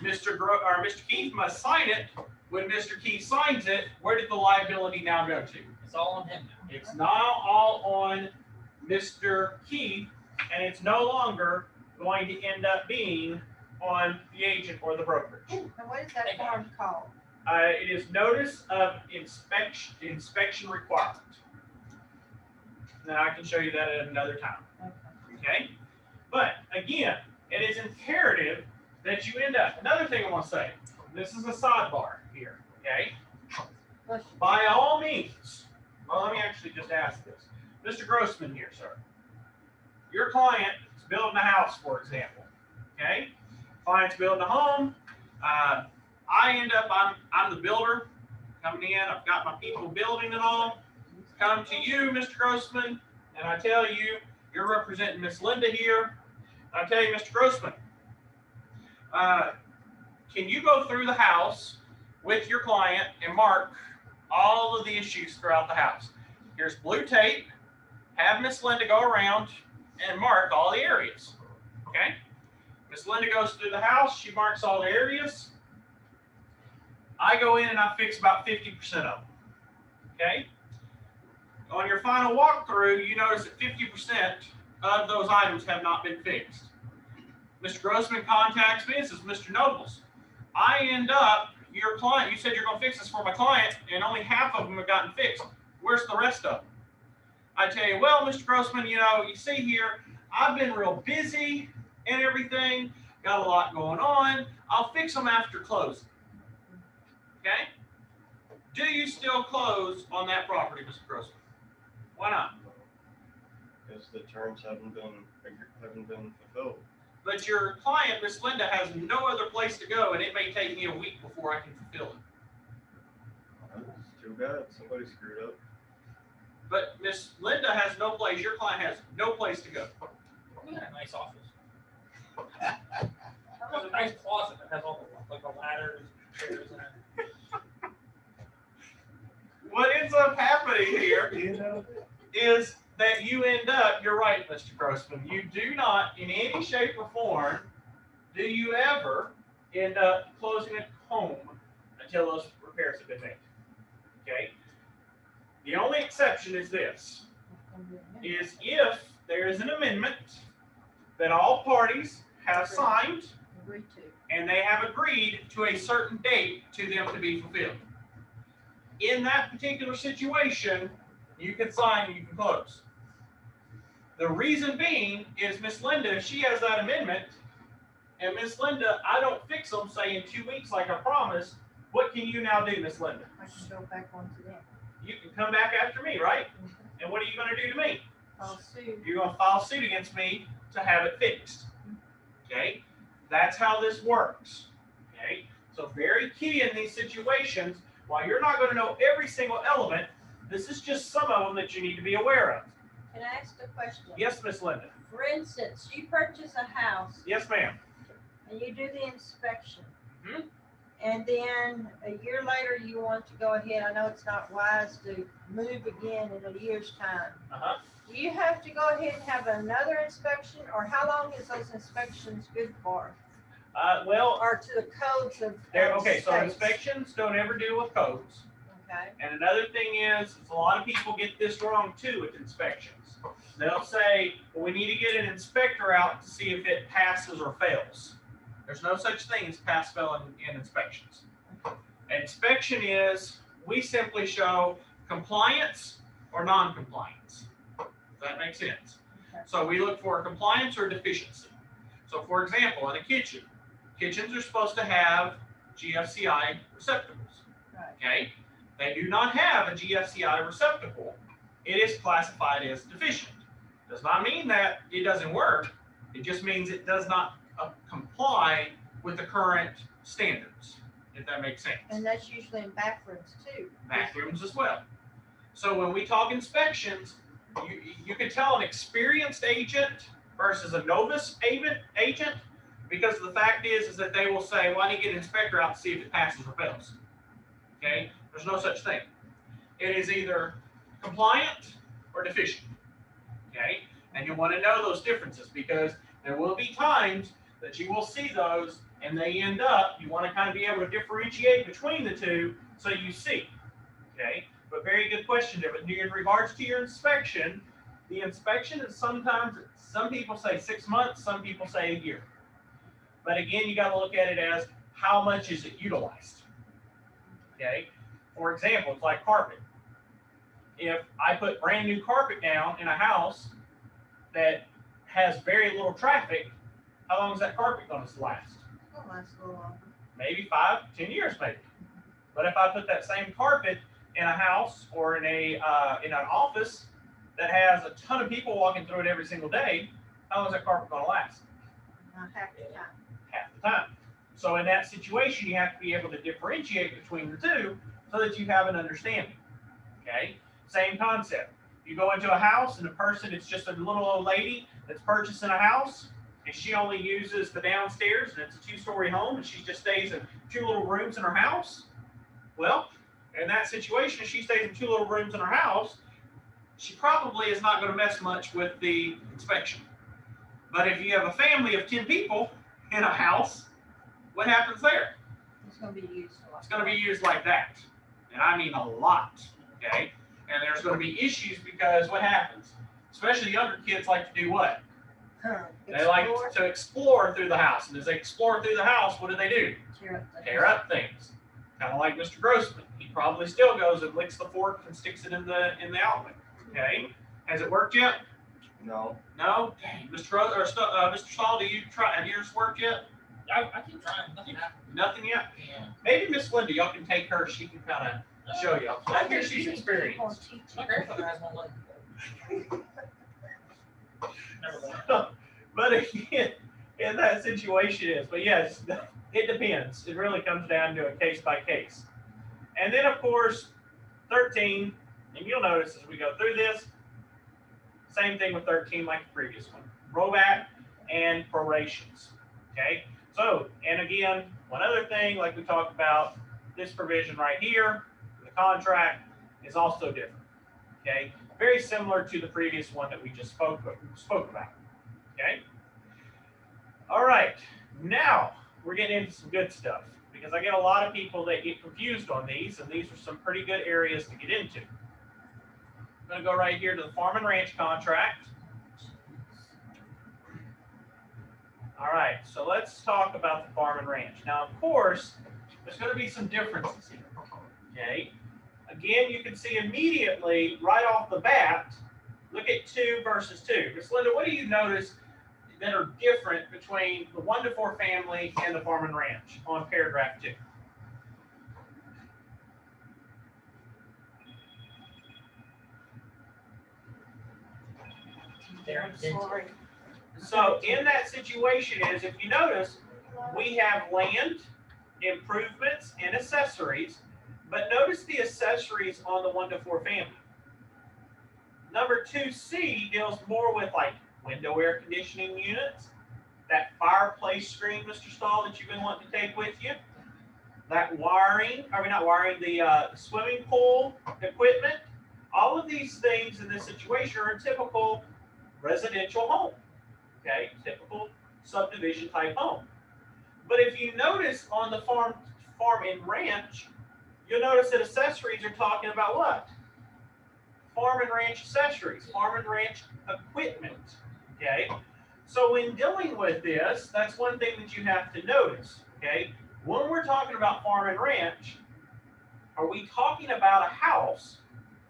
Mr. Keith must sign it. When Mr. Keith signs it, where did the liability now go to? It's all on him now. It's now all on Mr. Keith, and it's no longer going to end up being on the agent or the brokerage. And what is that form called? It is notice of inspection requirement. Now I can show you that at another time. Okay? But again, it is imperative that you end up. Another thing I want to say, this is a sidebar here. Okay? By all means, well, let me actually just ask this. Mr. Grossman here, sir. Your client is building a house, for example. Okay? Client's building a home. I end up, I'm the builder coming in. I've got my people building and all. Come to you, Mr. Grossman, and I tell you, you're representing Miss Linda here. I tell you, Mr. Grossman, can you go through the house with your client and mark all of the issues throughout the house? Here's blue tape. Have Miss Linda go around and mark all the areas. Okay? Miss Linda goes through the house. She marks all the areas. I go in and I fix about 50% of them. Okay? On your final walkthrough, you notice that 50% of those items have not been fixed. Mr. Grossman contacts me and says, Mr. Nobles, I end up, your client, you said you're going to fix this for my client, and only half of them have gotten fixed. Where's the rest of them? I tell you, well, Mr. Grossman, you see here, I've been real busy and everything, got a lot going on. I'll fix them after closing. Okay? Do you still close on that property, Mr. Grossman? Why not? Because the terms haven't been fulfilled. But your client, Miss Linda, has no other place to go, and it may take me a week before I can fulfill it. It's too bad. Somebody screwed up. But Miss Linda has no place. Your client has no place to go. We got a nice office. There's a nice closet that has all the ladders, chairs in it. What ends up happening here is that you end up, you're right, Mr. Grossman, you do not, in any shape or form, do you ever end up closing a home until those repairs have been made. Okay? The only exception is this, is if there is an amendment that all parties have signed and they have agreed to a certain date to them to be fulfilled. In that particular situation, you can sign and you can close. The reason being is Miss Linda, if she has that amendment, and Miss Linda, I don't fix them, say in 2 weeks like I promised, what can you now do, Miss Linda? I can go back onto them. You can come back after me, right? And what are you going to do to me? I'll sue. You're going to file suit against me to have it fixed. Okay? That's how this works. Okay? So very key in these situations, while you're not going to know every single element, this is just some of them that you need to be aware of. Can I ask a question? Yes, Miss Linda. For instance, you purchase a house Yes, ma'am. and you do the inspection. Mhm. And then a year later, you want to go ahead. I know it's not wise to move again in a year's time. Uh-huh. Do you have to go ahead and have another inspection, or how long is those inspections good for? Well, Or to the codes of okay, so states? inspections don't ever deal with codes. Okay. And another thing is a lot of people get this wrong too with inspections. They'll say, well, we need to get an inspector out to see if it passes or fails. There's no such thing as pass fail in inspections. Inspection is, we simply show compliance or non-compliance. Does that make sense? Okay. So we look for compliance or deficiency. So for example, in a kitchen, kitchens are supposed to have GFCI receptacles. Right. Okay? They do not have a GFCI receptacle. It is classified as deficient. Does not mean that it doesn't work. It just means it does not comply with the current standards, if that makes sense. And that's usually in bathrooms too. Bathrooms as well. So when we talk inspections, you can tell an experienced agent versus a novice agent, because the fact is that they will say, well, I need to get an inspector out to see if it passes or fails. Okay? There's no such thing. It is either compliant or deficient. Okay? And you want to know those differences, because there will be times that you will see those and they end up, you want to kind of be able to differentiate between the two so you see. Okay? But very good question there. But in regards to your inspection, the inspection is sometimes, some people say 6 months, some people say a year. But again, you got to look at it as how much is it utilized. Okay? For example, it's like carpet. If I put brand new carpet down in a house that has very little traffic, how long is that carpet going to last? It'll last a little longer. Maybe 5, 10 years, maybe. But if I put that same carpet in a house or in an office that has a ton of people walking through it every single day, how long is that carpet going to last? Half the time. Half the time. So in that situation, you have to be able to differentiate between the two so that you have an understanding. Okay? Same concept. You go into a house and the person, it's just a little old lady that's purchasing a house, and she only uses the downstairs, and it's a 2-story home, and she just stays in 2 little rooms in her house. Well, in that situation, if she stays in 2 little rooms in her house, she probably is not going to mess much with the inspection. But if you have a family of 10 people in a house, what happens there? It's going to be used a lot. It's going to be used like that. And I mean a lot. Okay? And there's going to be issues because what happens? Especially younger kids like to do what? They like to explore through the house. And as they explore through the house, what do? Tear up things. Kind of like Mr. Grossman. He probably still goes and licks the fork and sticks it in the outlet. Okay? Has it worked yet? No. No? Dang. Mr. Saul, have yours worked yet? I keep trying. Nothing happened. Nothing yet? Yeah. Maybe Miss Linda, y'all can take her. She can kind of show you. I hear she's experienced. My grandfather has one like Never mind. But again, in that situation is, but yes, it depends. It really comes down to a case by case. And then of course, 13, and you'll notice as we go through this, same thing with 13 like the previous one, rollback and prorations. Okay, so, and again, one other thing, like we talked about, this provision right here, the contract is also different. Okay, very similar to the previous one that we just spoke about. Okay. All right. Now we're getting into some good stuff because I get a lot of people that get confused on these, and these are some pretty good areas to get into. I'm going to go right here to the farm and ranch contract. All right. So let's talk about the farm and ranch. Now, of course, there's going to be some differences here. Okay. Again, you can see immediately right off the bat, look at 2 versus 2. Miss Linda, what do you notice that are different between the 1 to 4 family and the farm and ranch on paragraph 2? Sorry. So in that situation is, if you notice, we have land, improvements, and accessories. But notice the accessories on the 1 to 4 family. Number 2C deals more with like window air conditioning units, that fireplace screen, Mr. Stahl, that you've been wanting to take with you, that wiring, the swimming pool equipment. All of these things in this situation are a typical residential home, okay, typical subdivision type home. But if you notice on the farm and ranch, you'll notice that accessories are talking about what? Farm and ranch accessories, farm and ranch equipment, okay? So in dealing with this, that's one thing that you have to notice, okay? When we're talking about farm and ranch, are we talking about a house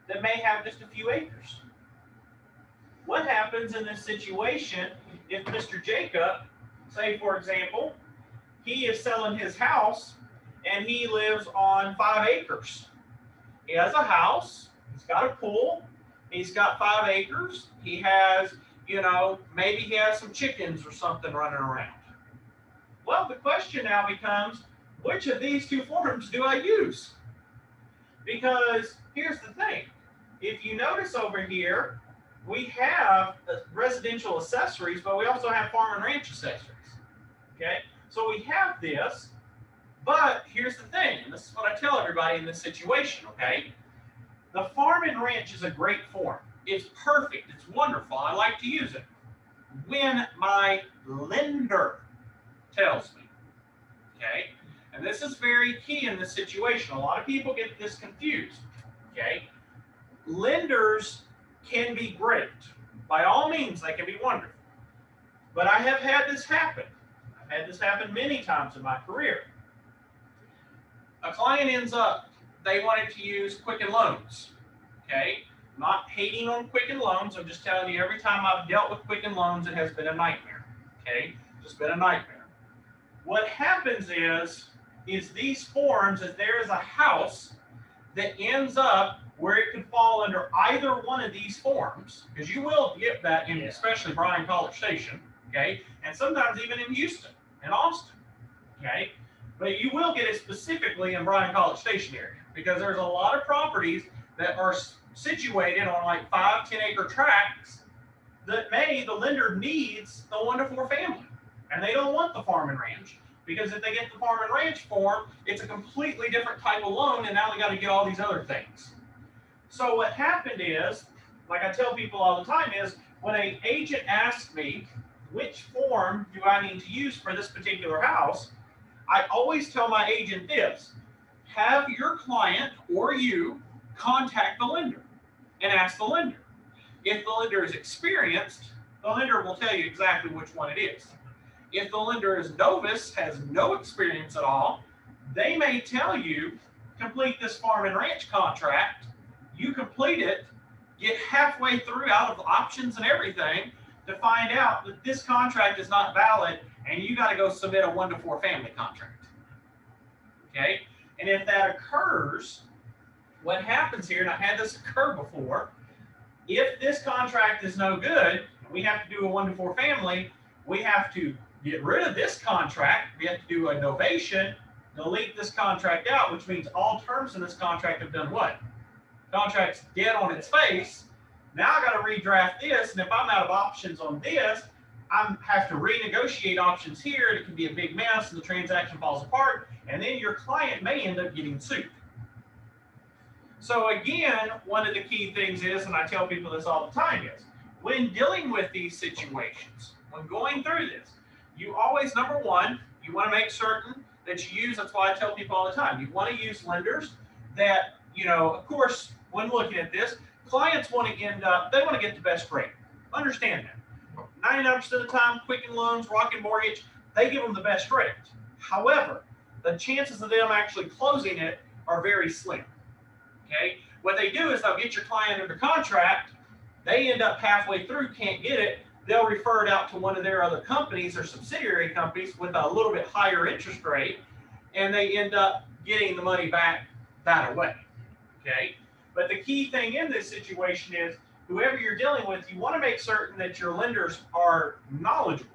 that may have just a few acres? What happens in this situation if Mr. Jacob, say for example, he is selling his house and he lives on 5 acres? He has a house, he's got a pool, he's got 5 acres, he has, maybe he has some chickens or something running around. Well, the question now becomes, which of these two forms do I use? Because here's the thing. If you notice over here, we have residential accessories, but we also have farm and ranch accessories. Okay? So we have this, but here's the thing, and this is what I tell everybody in this situation, okay? The farm and ranch is a great form. It's perfect. It's wonderful. I like to use it when my lender tells me. Okay? And this is very key in this situation. A lot of people get this confused. Okay? Lenders can be great. By all means, they can be wonderful. But I have had this happen. I've had this happen many times in my career. A client ends up, they wanted to use Quicken Loans. Okay? Not hating on Quicken Loans. I'm just telling you, every time I've dealt with Quicken Loans, it has been a nightmare. Okay? Just been a nightmare. What happens is these forms, is there is a house that ends up where it could fall under either one of these forms, because you will get that in especially Bryan College Station, okay, and sometimes even in Houston and Austin, okay, but you will get it specifically in Bryan College Station area, because there's a lot of properties that are situated on like 5-10 acre tracts that the lender needs the 1 to 4 family, and they don't want the farm and ranch. Because if they get the farm and ranch form, it's a completely different type of loan, and now they got to get all these other things. So what happened is, like I tell people all the time, is when an agent asks me, which form do I need to use for this particular house, I always tell my agent this: have your client or you contact the lender and ask the lender. If the lender is experienced, the lender will tell you exactly which one it is. If the lender is novice, has no experience at all, they may tell you, complete this farm and ranch contract. You complete it, get halfway through out of options and everything to find out that this contract is not valid and you got to go submit a 1 to 4 family contract. Okay? And if that occurs, what happens here, and I've had this occur before, if this contract is no good, we have to do a 1 to 4 family, we have to get rid of this contract. We have to do a novation, delete this contract out, which means all terms in this contract have done what? Contract's dead on its face. Now I got to redraft this, and if I'm out of options on this, I have to renegotiate options here. It can be a big mess, and the transaction falls apart, and then your client may end up getting sued. So again, one of the key things is, and I tell people this all the time, is when dealing with these situations, when going through this, you always, number one, you want to make certain that you use, that's why I tell people all the time, you want to use lenders that, of course, when looking at this, clients want to they want to get the best rate. Understand that. 99% of the time, Quicken Loans, Rocket Mortgage, they give them the best rate. However, the chances of them actually closing it are very slim. Okay? What they do is they'll get your client under contract, they end up halfway through, can't get it, they'll refer it out to one of their other companies or subsidiary companies with a little bit higher interest rate, and they end up getting the money back that way. Okay? But the key thing in this situation is, whoever you're dealing with, you want to make certain that your lenders are knowledgeable.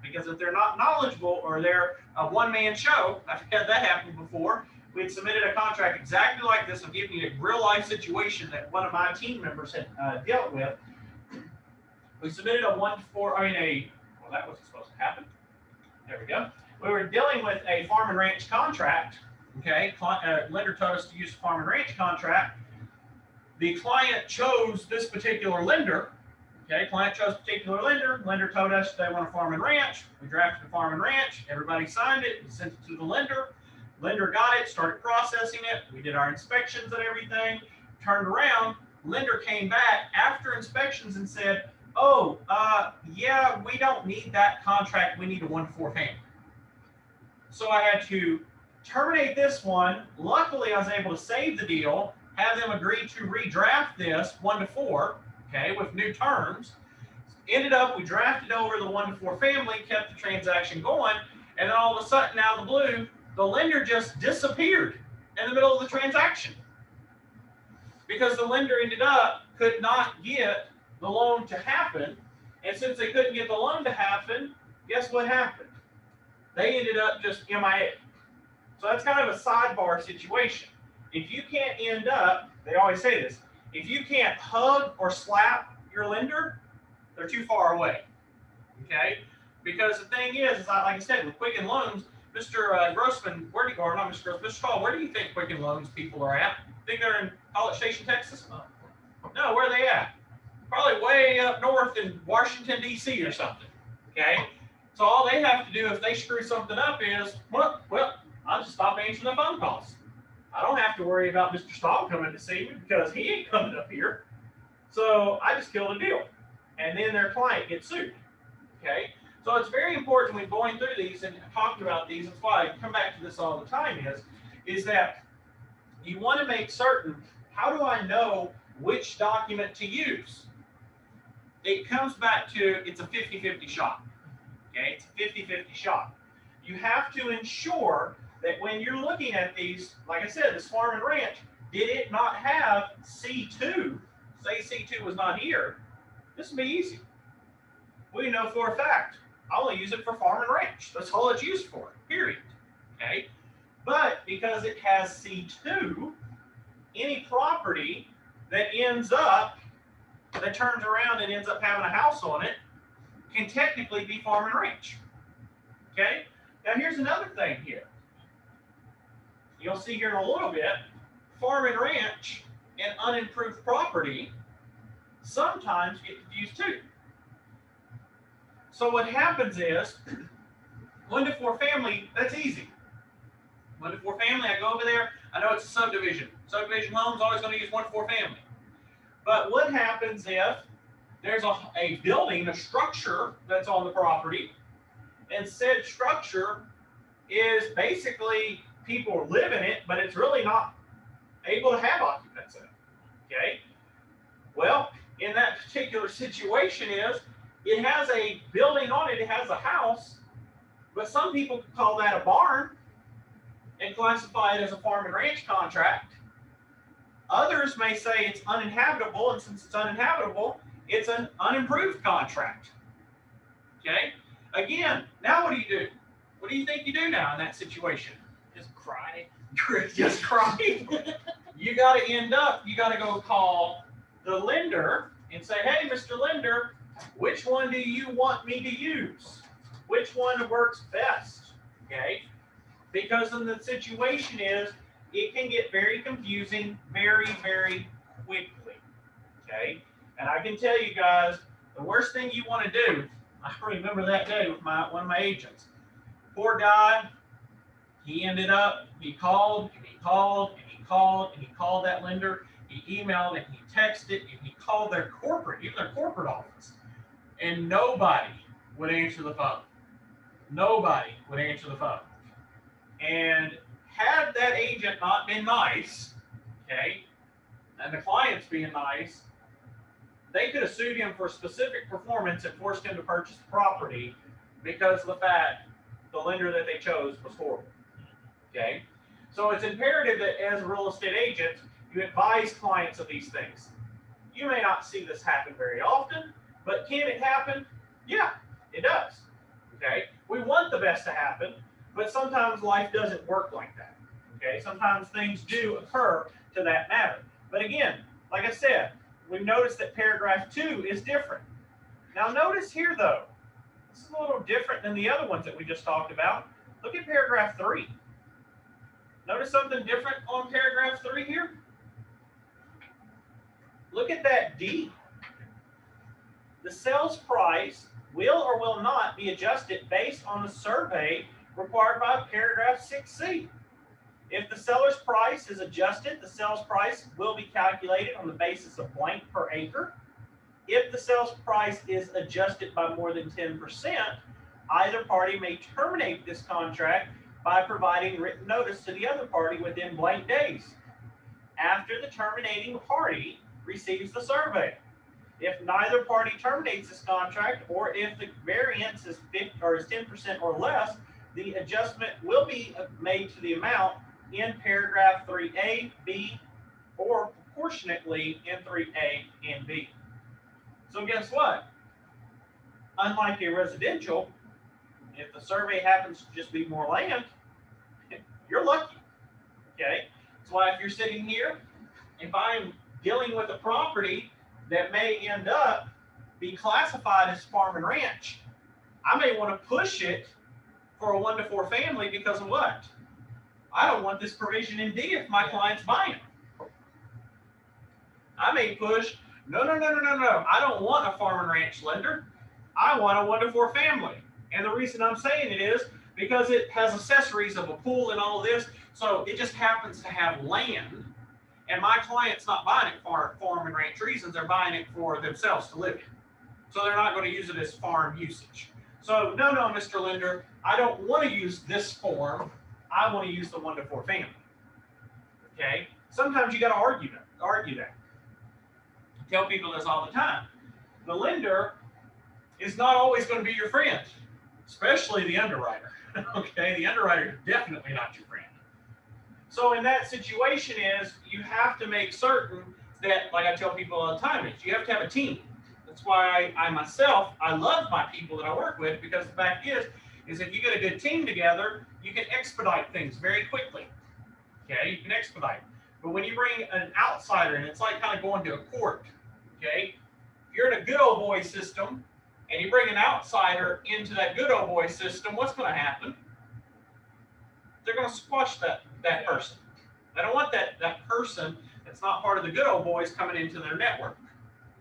Because if they're not knowledgeable, or they're a one-man show, I've had that happen before. We had submitted a contract exactly like this. I'm giving you a real-life situation that one of my team members had dealt with. We submitted a 1 to 4, well, that wasn't supposed to happen. There we go. We were dealing with a farm and ranch contract. Okay, lender told us to use a farm and ranch contract. The client chose this particular lender. Okay, client chose a particular lender. Lender told us they want a farm and ranch. We drafted a farm and ranch. Everybody signed it. We sent it to the lender. Lender got it, started processing it. We did our inspections and everything. Turned around. Lender came back after inspections and said, oh, yeah, we don't need that contract. We need a 1-4 family. So I had to terminate this one. Luckily, I was able to save the deal, have them agree to redraft this 1-4, okay, with new terms. Ended up, we drafted over the 1-4 family, kept the transaction going, and then all of a sudden, out of the blue, the lender just disappeared in the middle of the transaction because the lender ended up could not get the loan to happen, and since they couldn't get the loan to happen, guess what happened? They ended up just MIA. So that's kind of a sidebar situation. If you can't end up, they always say this, if you can't hug or slap your lender, they're too far away, okay? Because the thing is like I said, with Quicken Loans, Mr. Grossman, where do you, or not Mr. Grossman, Mr. Hall, where do you think Quicken Loans people are at? Think they're in College Station, Texas? No, where are they at? Probably way up north in Washington, D.C. or something, okay? So all they have to do if they screw something up is, well, I'll just stop answering the phone calls. I don't have to worry about Mr. Stahl coming to see me because he ain't coming up here. So I just killed a deal. And then their client gets sued, okay? So it's very important when going through these and talking about these, that's why I come back to this all the time, is that you want to make certain, how do I know which document to use? It comes back to, it's a 50-50 shot, okay? It's a 50-50 shot. You have to ensure that when you're looking at these, like I said, this farm and ranch, did it not have C2? Say C2 was not here, this would be easy. We know for a fact, I only use it for farm and ranch. That's all it's used for, period, okay? But because it has C2, any property that ends up, that turns around and ends up having a house on it, can technically be farm and ranch, okay? Now here's another thing here. You'll see here in a little bit, farm and ranch and unimproved property sometimes get confused too. So what happens is, 1-4 family, that's easy. 1-4 family, I go over there, I know it's a subdivision. Subdivision homes always going to use 1-4 family. But what happens if there's a building, a structure that's on the property, and said structure is basically people live in it, but it's really not able to have occupants in it, okay? Well, in that particular situation it has a building on it, it has a house, but some people call that a barn and classify it as a farm and ranch contract. Others may say it's uninhabitable, and since it's uninhabitable, it's an unimproved contract, okay? Again, now what do? What do you think you do now in that situation? Just cry. Just cry. You got to go call the lender and say, hey, Mr. Lender, which one do you want me to use? Which one works best, okay? Because in the situation it can get very confusing very, very quickly, okay? And I can tell you guys, the worst thing you want to do, I remember that day with one of my agents. Poor guy, he called and he called and he called and he called that lender, he emailed and he texted and he called their corporate, even their corporate office, and nobody would answer the phone. Nobody would answer the phone. And had that agent not been nice, okay, and the clients being nice, they could have sued him for specific performance and forced him to purchase the property because of the fact the lender that they chose was horrible, okay? So it's imperative that as a real estate agent, you advise clients of these things. You may not see this happen very often, but can it happen? Yeah, it does, okay? We want the best to happen, but sometimes life doesn't work like that, okay? Sometimes things do occur to that matter. But again, like I said, we notice that paragraph 2 is different. Now notice here though, this is a little different than the other ones that we just talked about. Look at paragraph 3. Notice something different on paragraph 3 here? Look at that D. The sales price will or will not be adjusted based on the survey required by paragraph 6C. If the seller's price is adjusted, the sales price will be calculated on the basis of blank per acre. If the sales price is adjusted by more than 10%, either party may terminate this contract by providing written notice to the other party within blank days after the terminating party receives the survey. If neither party terminates this contract, or if the variance is 10% or less, the adjustment will be made to the amount in paragraph 3A, B, or proportionately in 3A and B. So guess what? Unlike a residential, if the survey happens to just be more land, you're lucky. Okay? That's why if you're sitting here, if I'm dealing with a property that may end up be classified as farm and ranch, I may want to push it for a 1 to 4 family because of what? I don't want this provision in D if my client's buying it. I may push, no. I don't want a farm and ranch lender. I want a 1 to 4 family. And the reason I'm saying it is because it has accessories of a pool and all of this. So it just happens to have land. And my client's not buying it for farm and ranch reasons. They're buying it for themselves to live in. So they're not going to use it as farm usage. So no, Mr. Lender, I don't want to use this form. I want to use the 1 to 4 family. Okay? Sometimes you got to argue that. I tell people this all the time. The lender is not always going to be your friend, especially the underwriter. Okay? The underwriter is definitely not your friend. So in that situation is you have to make certain that, like I tell people all the time, is you have to have a team. That's why I myself, I love my people that I work with, because the fact is if you get a good team together, you can expedite things very quickly. Okay, you can expedite. But when you bring an outsider in, it's like kind of going to a court. Okay, if you're in a good old boy system and you bring an outsider into that good old boy system, what's going to happen? They're going to squash that person. They don't want that person that's not part of the good old boys coming into their network.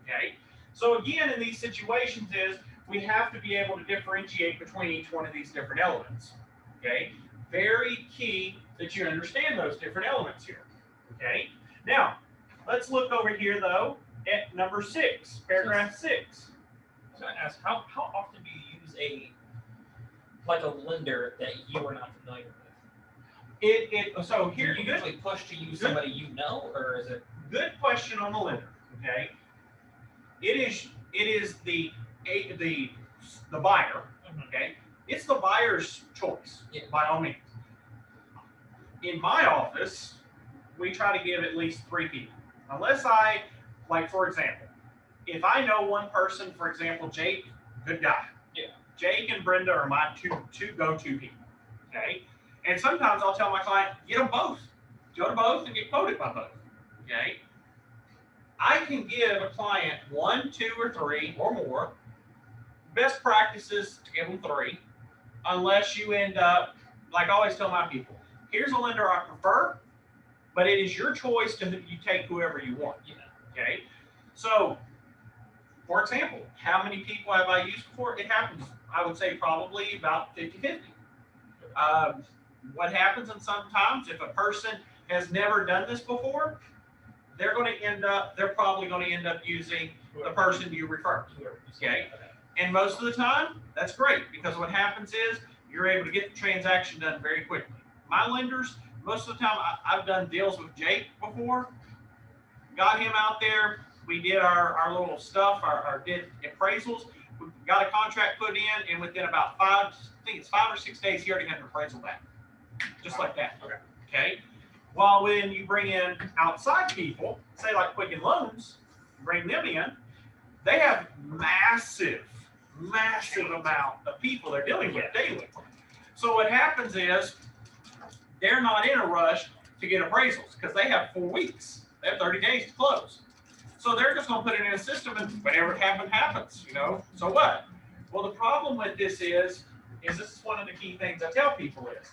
Okay, so again, in these situations is we have to be able to differentiate between each one of these different elements. Okay, very key that you understand those different elements here. Okay, now let's look over here though at number 6, paragraph 6. So I ask, how often do you use a lender that you are not familiar with? So here do you usually push to use somebody you know, or is it? Good question on the lender. Okay, it is the buyer. Okay, it's the buyer's choice, by all means. In my office, we try to give at least 3 people, unless for example, if I know one person, for example, Jake, good guy. Yeah. Jake and Brenda are my two go-to people. Okay. And sometimes I'll tell my client, get them both. Go to both and get quoted by both. Okay. I can give a client 1, 2, or 3 or more. Best practice is to give them 3, unless you end up, like I always tell my people, here's a lender I prefer, but it is your choice to you take whoever you want. Okay. So, for example, how many people have I used before? It happens, I would say probably about 50-50. What happens, and sometimes if a person has never done this before, they're probably going to end up using the person you refer. Okay. And most of the time, that's great, because what happens is you're able to get the transaction done very quickly. My lenders, most of the time, I've done deals with Jake before, got him out there, we did our little stuff, did appraisals, we got a contract put in, and within about 5 or 6 days, he already had an appraisal back. Just like that. Okay. While when you bring in outside people, say like Quicken Loans, bring them in, they have massive amount of people they're dealing with daily. So what happens is they're not in a rush to get appraisals because they have 4 weeks. They have 30 days to close. So they're just going to put it in a system, and whatever happens, So what? Well, the problem with this is this is one of the key things I tell people is,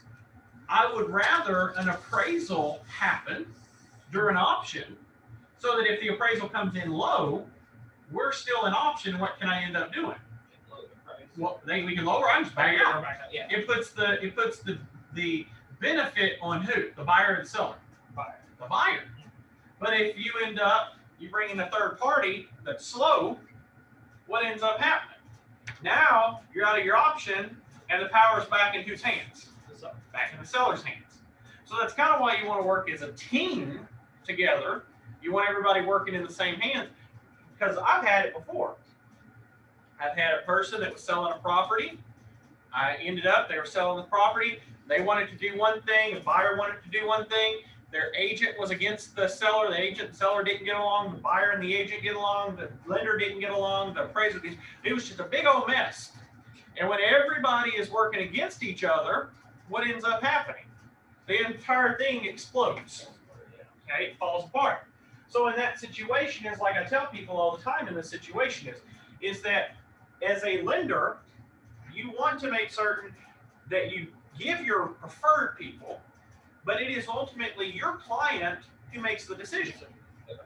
I would rather an appraisal happen during auction, so that if the appraisal comes in low, we're still an option. What can I end up doing? Well, we can lower. I just back out. Yeah. It puts the benefit on who? The buyer and the seller. The buyer. But if you end up, you bring in a third party that's slow, what ends up happening? Now you're out of your option, and the power's back in whose hands? Back in the seller's hands. So that's kind of why you want to work as a team together. You want everybody working in the same hands, because I've had it before. I've had a person that was selling a property. They were selling the property. They wanted to do one thing. The buyer wanted to do one thing. Their agent was against the seller. The agent and seller didn't get along. The buyer and the agent get along. The lender didn't get along. The appraiser didn't. It was just a big old mess. And when everybody is working against each other, what ends up happening? The entire thing explodes. Okay, it falls apart. So in that situation, is like I tell people all the time in this situation is that as a lender, you want to make certain that you give your preferred people, but it is ultimately your client who makes the decision.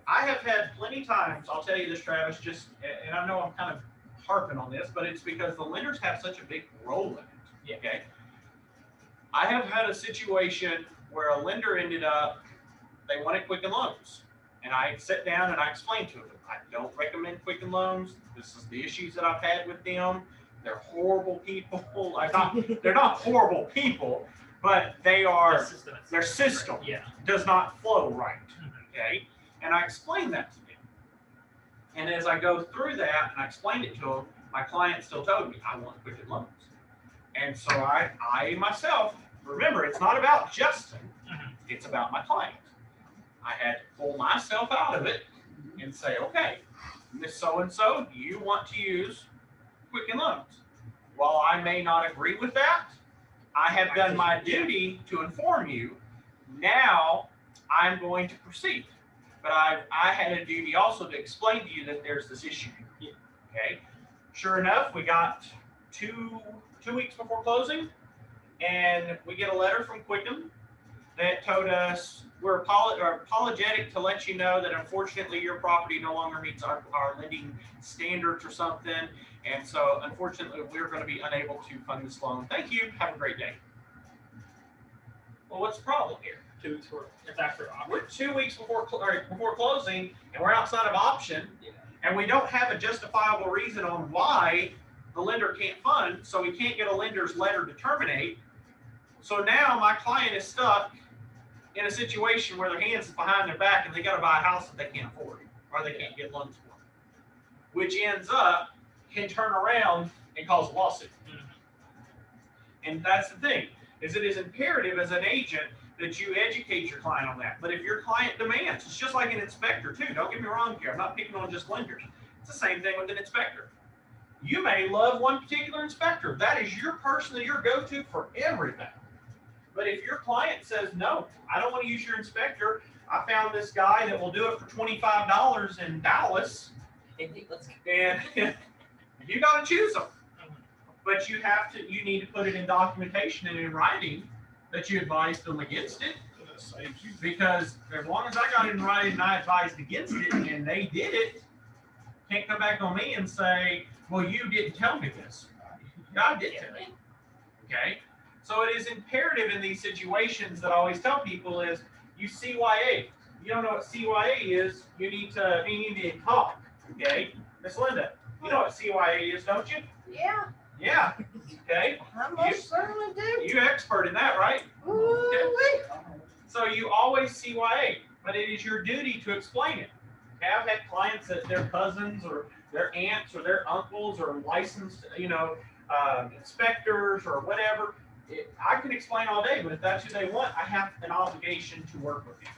I have had plenty times, I'll tell you this, Travis, and I know I'm kind of harping on this, but it's because the lenders have such a big role in it. Okay. I have had a situation where a lender ended up, they wanted Quicken Loans. And I sat down and I explained to them, I don't recommend Quicken Loans. This is the issues that I've had with them. They're horrible people. They're not horrible people, but their system does not flow right. Okay. And I explained that to them. And as I go through that and I explained it to them, my client still told me, I want Quicken Loans. And so I myself, remember, it's not about Justin, it's about my client. I had to pull myself out of it and say, okay, Miss So-and-so, you want to use Quicken Loans. While I may not agree with that, I have done my duty to inform you. Now I'm going to proceed. But I had a duty also to explain to you that there's this issue. Okay. Sure enough, we got two weeks before closing, and we get a letter from Quicken that told us we're apologetic to let you know that unfortunately your property no longer meets our lending standards or something, and so unfortunately we're going to be unable to fund this loan. Thank you. Have a great day. Well, what's the problem here? 2 weeks before it's after option. We're 2 weeks before closing, and we're outside of option, and we don't have a justifiable reason on why the lender can't fund, so we can't get a lender's letter to terminate. So now my client is stuck in a situation where their hands is behind their back and they got to buy a house that they can't afford or they can't get loans for, which ends up can turn around and cause a lawsuit. And that's the thing, is it is imperative as an agent that you educate your client on that. But if your client demands, it's just like an inspector too. Don't get me wrong here. I'm not picking on just lenders. It's the same thing with an inspector. You may love one particular inspector. That is your person that your go-to for everything. But if your client says, no, I don't want to use your inspector. I found this guy that will do it for $25 in Dallas. And you got to choose them. But you need to put it in documentation and in writing that you advised them against it. Because as long as I got it in writing and I advised against it and they did it, can't come back on me and say, well, you didn't tell me this. God did tell me. Okay? So it is imperative in these situations that I always tell people is you CYA. You don't know what CYA is, you need to talk. Okay? Miss Linda, you know what CYA is, don't you? Yeah. Yeah. Okay. I most certainly do. You're expert in that, right? Ooh-wee. So you always CYA, but it is your duty to explain it. Okay, I've had clients that their cousins or their aunts or their uncles or licensed, inspectors or whatever. I can explain all day, but if that's who they want, I have an obligation to work with them.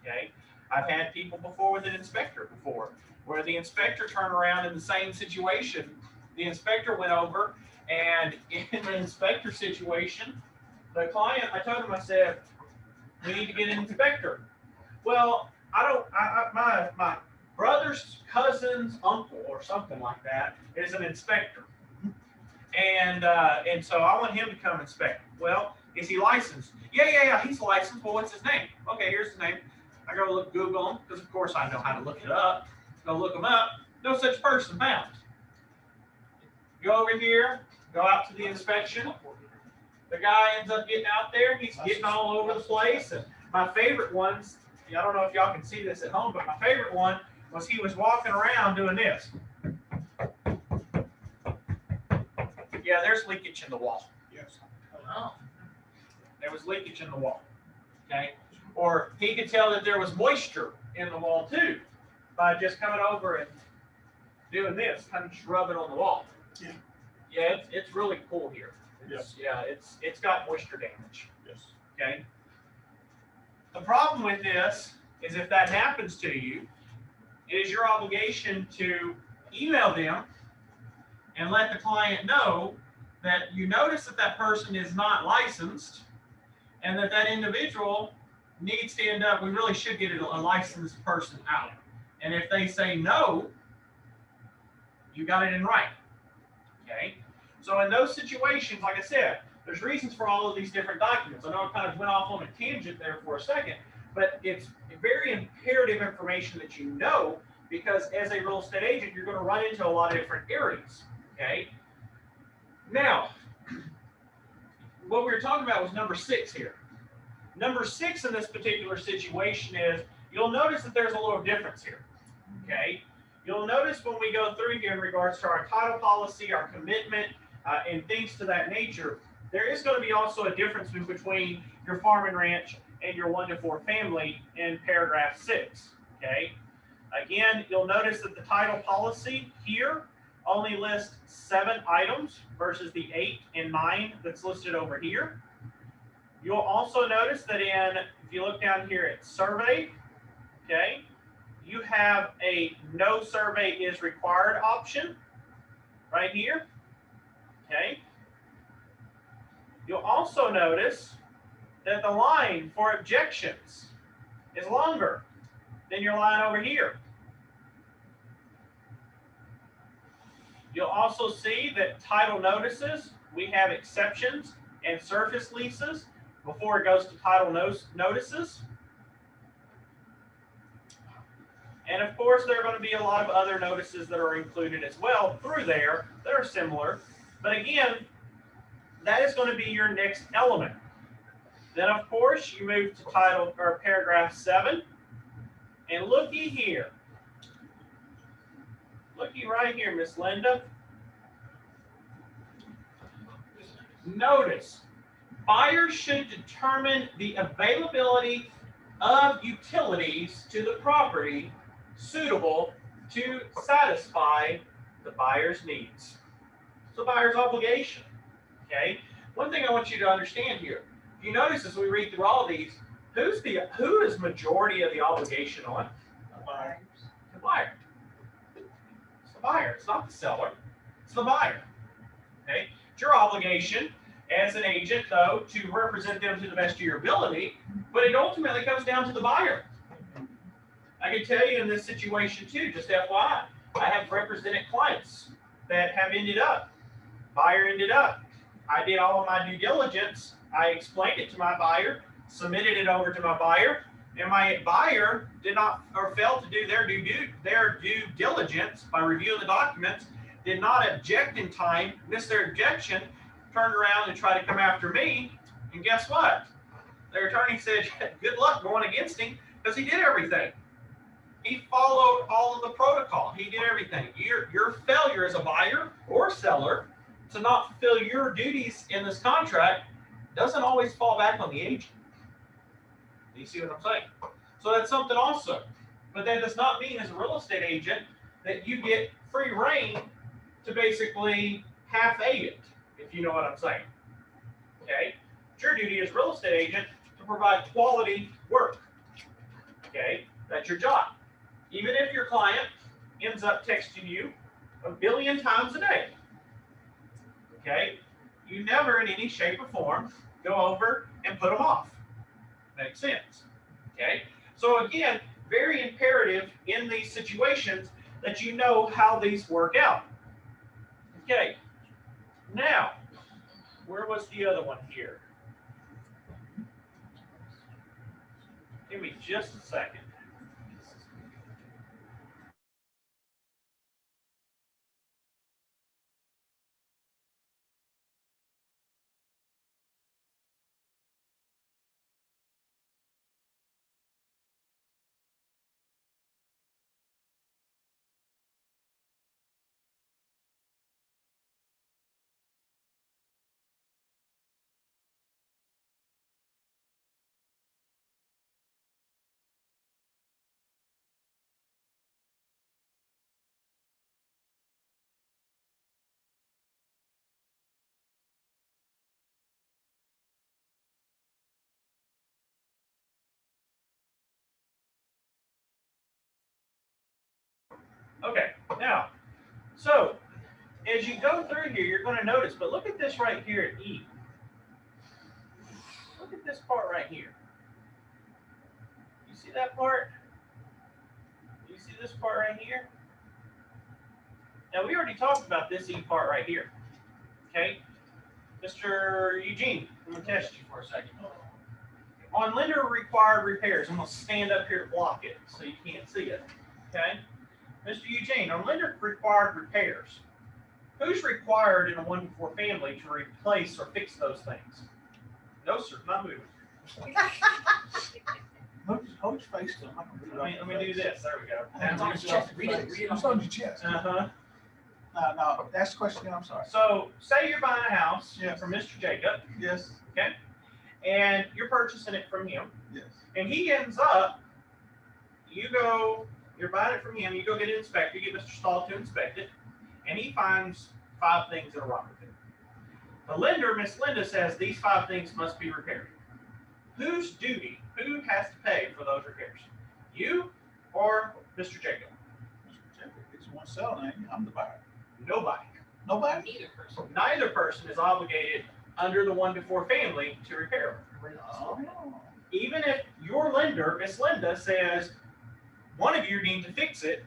Okay, I've had people before with an inspector before, where the inspector turned around in the same situation. The inspector went over, and in the inspector situation, the client, I told him, I said, we need to get an inspector. Well, my brother's cousin's uncle or something like that is an inspector. And so I want him to come inspect. Well, is he licensed? Yeah, he's licensed. Well, what's his name? Okay, here's his name. I go Google him, because of course I know how to look it up. Go look him up. No such person found. Go over here, go out to the inspection. The guy ends up getting out there. He's getting all over the place. And my favorite ones, I don't know if y'all can see this at home, but my favorite one was he was walking around doing this. Yeah, there's leakage in the wall. Yes. Oh. There was leakage in the wall. Okay? Or he could tell that there was moisture in the wall too by just coming over and doing this, kind of just rubbing on the wall. Yeah. Yeah, it's really cool here. It's got moisture damage. Yes. Okay. The problem with this is if that happens to you, it is your obligation to email them and let the client know that you notice that that person is not licensed and that that individual needs to end up, we really should get a licensed person out. And if they say no, you got it in writing. Okay? So in those situations, like I said, there's reasons for all of these different documents. I know I kind of went off on a tangent there for a second, but it's very imperative information that you know, because as a real estate agent, you're going to run into a lot of different areas. Okay? Now, what we were talking about was number 6 here. Number 6 in this particular situation is, you'll notice that there's a little difference here. Okay? You'll notice when we go through here in regards to our title policy, our commitment, and things to that nature, there is going to be also a difference between your farm and ranch and your 1 to 4 family in paragraph 6. Okay? Again, you'll notice that the title policy here only lists 7 items versus the 8 and 9 that's listed over here. You'll also notice that if you look down here at survey, okay, you have a no survey is required option right here. Okay. You'll also notice that the line for objections is longer than your line over here. You'll also see that title notices, we have exceptions and surface leases before it goes to title notices. And of course, there are going to be a lot of other notices that are included as well through there that are similar. But again, that is going to be your next element. Then of course, you move to title or paragraph 7. And looky here. Looky right here, Miss Linda. Notice, buyers should determine the availability of utilities to the property suitable to satisfy the buyer's needs. It's the buyer's obligation. Okay. One thing I want you to understand here. If you notice as we read through all these, who is majority of the obligation on? The buyer. The buyer. It's the buyer. It's not the seller. It's the buyer. Okay. It's your obligation as an agent, though, to represent them to the best of your ability, but it ultimately comes down to the buyer. I can tell you in this situation too, just FYI, I have represented clients that have ended up, buyer ended up. I did all of my due diligence. I explained it to my buyer, submitted it over to my buyer, and my buyer did not or failed to do their due diligence by reviewing the documents, did not object in time, missed their objection, turned around and tried to come after me, and guess what? Their attorney said, good luck going against him, because he did everything. He followed all of the protocol. He did everything. Your failure as a buyer or seller to not fulfill your duties in this contract doesn't always fall back on the agent. Do you see what I'm saying? So that's something also. But that does not mean as a real estate agent that you get free reign to basically half-aid it, if you know what I'm saying. Okay? It's your duty as a real estate agent to provide quality work. Okay? That's your job. Even if your client ends up texting you 1 billion times a day. Okay? You never in any shape or form go over and put them off. Makes sense. Okay? So again, very imperative in these situations that you know how these work out. Okay. Now, where was the other one here? Give me just a second. Okay, now, so as you go through here, you're going to notice, but look at this right here at E. Look at this part right here. You see that part? You see this part right here? Now, we already talked about this E part right here. Okay? Mr. Eugene, I'm going to test you for a second. On lender required repairs, I'm going to stand up here and block it so you can't see it. Okay? Mr. Eugene, on lender required repairs, who's required in a 1-4 family to replace or fix those things? No, sir, not moving. Hold your face still. Let me do this. There we go. It's on his chest. Read it. Read it. It's on your chest. Uh-huh. No, that's the question again. I'm sorry. So, say you're buying a house Yes. from Mr. Jacob, Yes. and you're purchasing it from him, Yes. and he ends up, you're buying it from him, you go get it inspected, you get Mr. Stahl to inspect it, and he finds 5 things that are wrong with it. The lender, Miss Linda, says these 5 things must be repaired. Whose duty? Who has to pay for those repairs? You or Mr. Jacob? It's one selling, ain't it? I'm the buyer. Nobody. Nobody? Neither person. Neither person is obligated under the 1-4 family to repair them. Oh. Even if your lender, Miss Linda, says one of you need to fix it,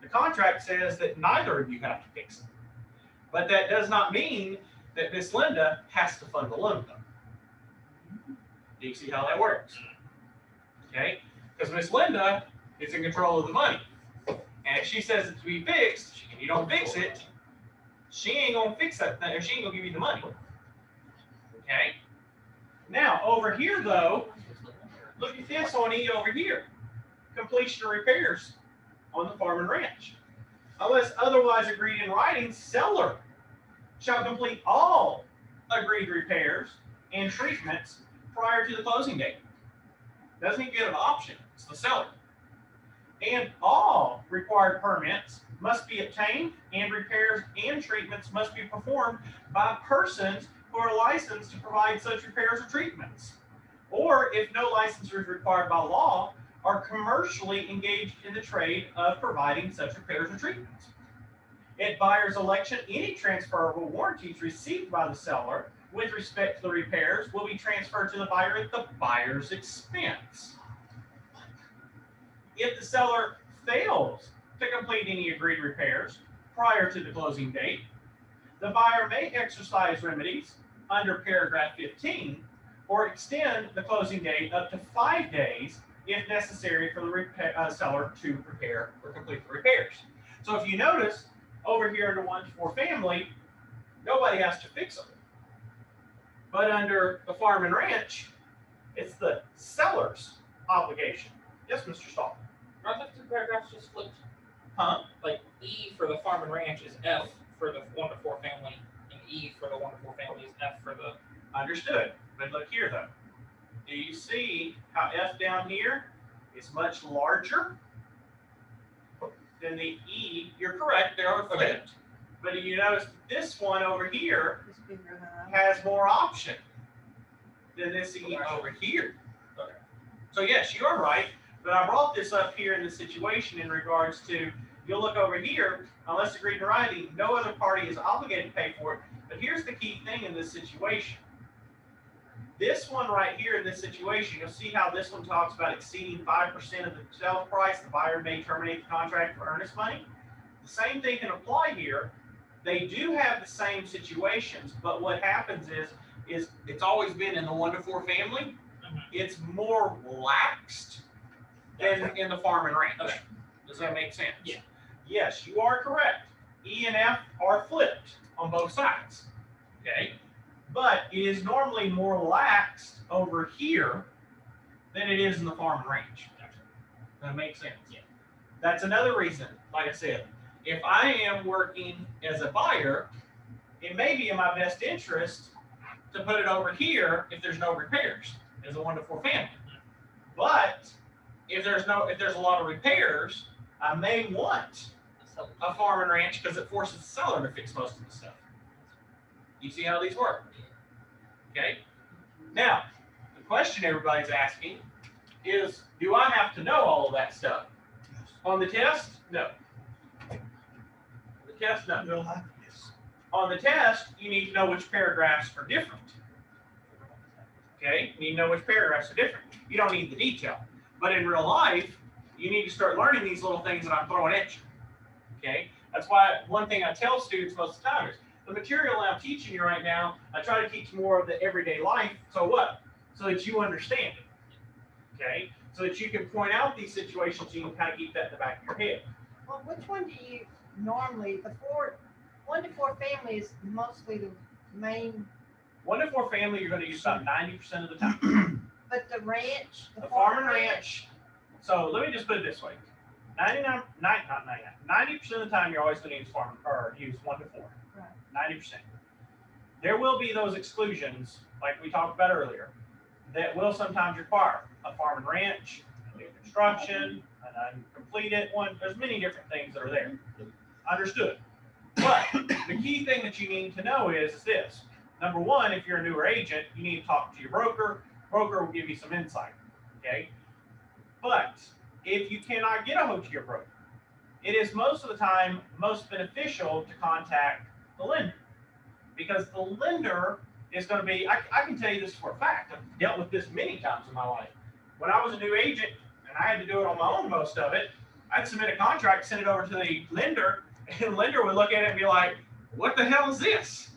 the contract says that neither of you have to fix it. But that does not mean that Miss Linda has to fund the loan, though. Do you see how that works? Okay? Because Miss Linda is in control of the money. And if she says it to be fixed, and you don't fix it, she ain't gonna fix that thing, or she ain't gonna give you the money. Okay? Now, over here, though, look at this on E over here. Completion of repairs on the farm and ranch. Unless otherwise agreed in writing, seller shall complete all agreed repairs and treatments prior to the closing date. Doesn't even get an option. It's the seller. And all required permits must be obtained, and repairs and treatments must be performed by persons who are licensed to provide such repairs or treatments, or if no license is required by law, are commercially engaged in the trade of providing such repairs or treatments. At buyer's election, any transferable warranties received by the seller with respect to the repairs will be transferred to the buyer at the buyer's expense. If the seller fails to complete any agreed repairs prior to the closing date, the buyer may exercise remedies under paragraph 15 or extend the closing date up to 5 days if necessary for the seller to prepare or complete the repairs. So if you notice, over here in the 1-4 family, nobody has to fix them. But under the farm and ranch, it's the seller's obligation. Yes, Mr. Stahl. Are the 2 paragraphs just flipped? Huh? Like E for the farm and ranch is F for the 1-4 family, and E for the 1-4 family is F for the. Understood. But look here, though. Do you see how F down here is much larger than the E? You're correct. They are flipped. But do you notice this one over here It's bigger, huh? has more option than this E over here? Okay. So yes, you are right. But I brought this up here in the situation in regards to, you'll look over here, unless agreed in writing, no other party is obligated to pay for it. But here's the key thing in this situation. This one right here in this situation, you'll see how this one talks about exceeding 5% of the sales price, the buyer may terminate the contract for earnest money. The same thing can apply here. They do have the same situations, but what happens is it's always been in the 1-4 family. It's more laxed than in the farm and ranch. Okay. Does that make sense? Yeah. Yes, you are correct. E and F are flipped on both sides. Okay. But it is normally more laxed over here than it is in the farm and ranch. That makes sense. Yeah. That's another reason, like I said, if I am working as a buyer, it may be in my best interest to put it over here if there's no repairs as a 1-4 family. But if there's a lot of repairs, I may want a farm and ranch because it forces the seller to fix most of the stuff. You see how these work? Okay. Now, the question everybody's asking is, do I have to know all of that stuff? On the test? No. Test no. Real life, yes. On the test, you need to know which paragraphs are different. Okay, you need to know which paragraphs are different. You don't need the detail. But in real life, you need to start learning these little things that I'm throwing at you. Okay, that's why one thing I tell students most of the time is the material I'm teaching you right now, I try to teach more of the everyday life. So what? So that you understand it. Okay, so that you can point out these situations, so you can kind of keep that in the back of your head. Well, which one do you normally, 1 to 4 family is mostly the main, 1 to 4 family, you're going to use about 90% of the time. but the ranch, The farm and ranch. So let me just put it this way: 90% of the time, you're always going to use farm or use 1 to 4. Right. 90%. There will be those exclusions, like we talked about earlier, that will sometimes require a farm and ranch, a new construction, an uncompleted one. There's many different things that are there. Understood. But the key thing that you need to know is this. Number one, if you're a newer agent, you need to talk to your broker. Broker will give you some insight. Okay. But if you cannot get a hold of your broker, it is most of the time most beneficial to contact the lender, because the lender is going to be, I can tell you this for a fact. I've dealt with this many times in my life. When I was a new agent and I had to do it on my own, most of it, I'd submit a contract, send it over to the lender, and the lender would look at it and be like, what the hell is this?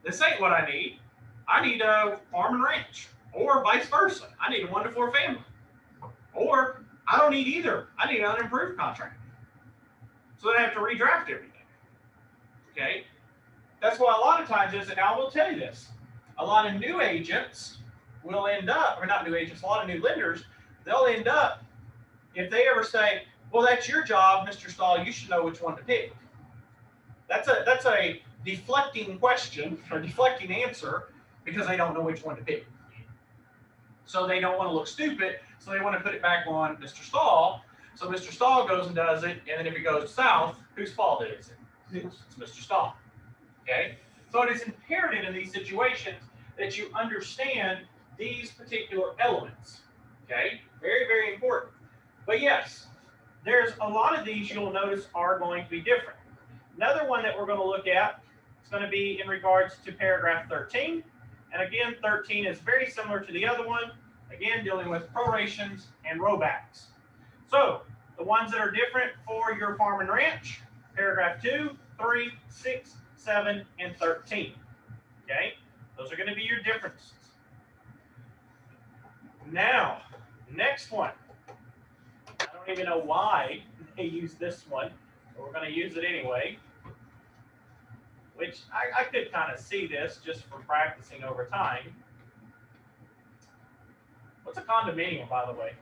This ain't what I need. I need a farm and ranch, or vice versa. I need a 1 to 4 family. Or I don't need either. I need an unimproved contract. So then I have to redraft everything. Okay? That's why a lot of times is, and I will tell you this, a lot of new agents will end up, or not new agents, a lot of new lenders, they'll end up, if they ever say, well, that's your job, Mr. Stahl, you should know which one to pick. That's a deflecting question or deflecting answer, because they don't know which one to pick. So they don't want to look stupid, so they want to put it back on Mr. Stahl. So Mr. Stahl goes and does it, and then if it goes south, whose fault is it? It's Mr. Stahl. Okay? So it is imperative in these situations that you understand these particular elements. Okay? Very, very important. But yes, there's a lot of these you'll notice are going to be different. Another one that we're going to look at is going to be in regards to paragraph 13. And again, 13 is very similar to the other one. Again, dealing with prorations and rowbacks. So the ones that are different for your farm and ranch, paragraph 2, 3, 6, 7, and 13. Okay? Those are going to be your differences. Now, next one. I don't even know why they use this one, but we're going to use it anyway. Which I could kind of see this just from practicing over time. What's a condominium, by the way?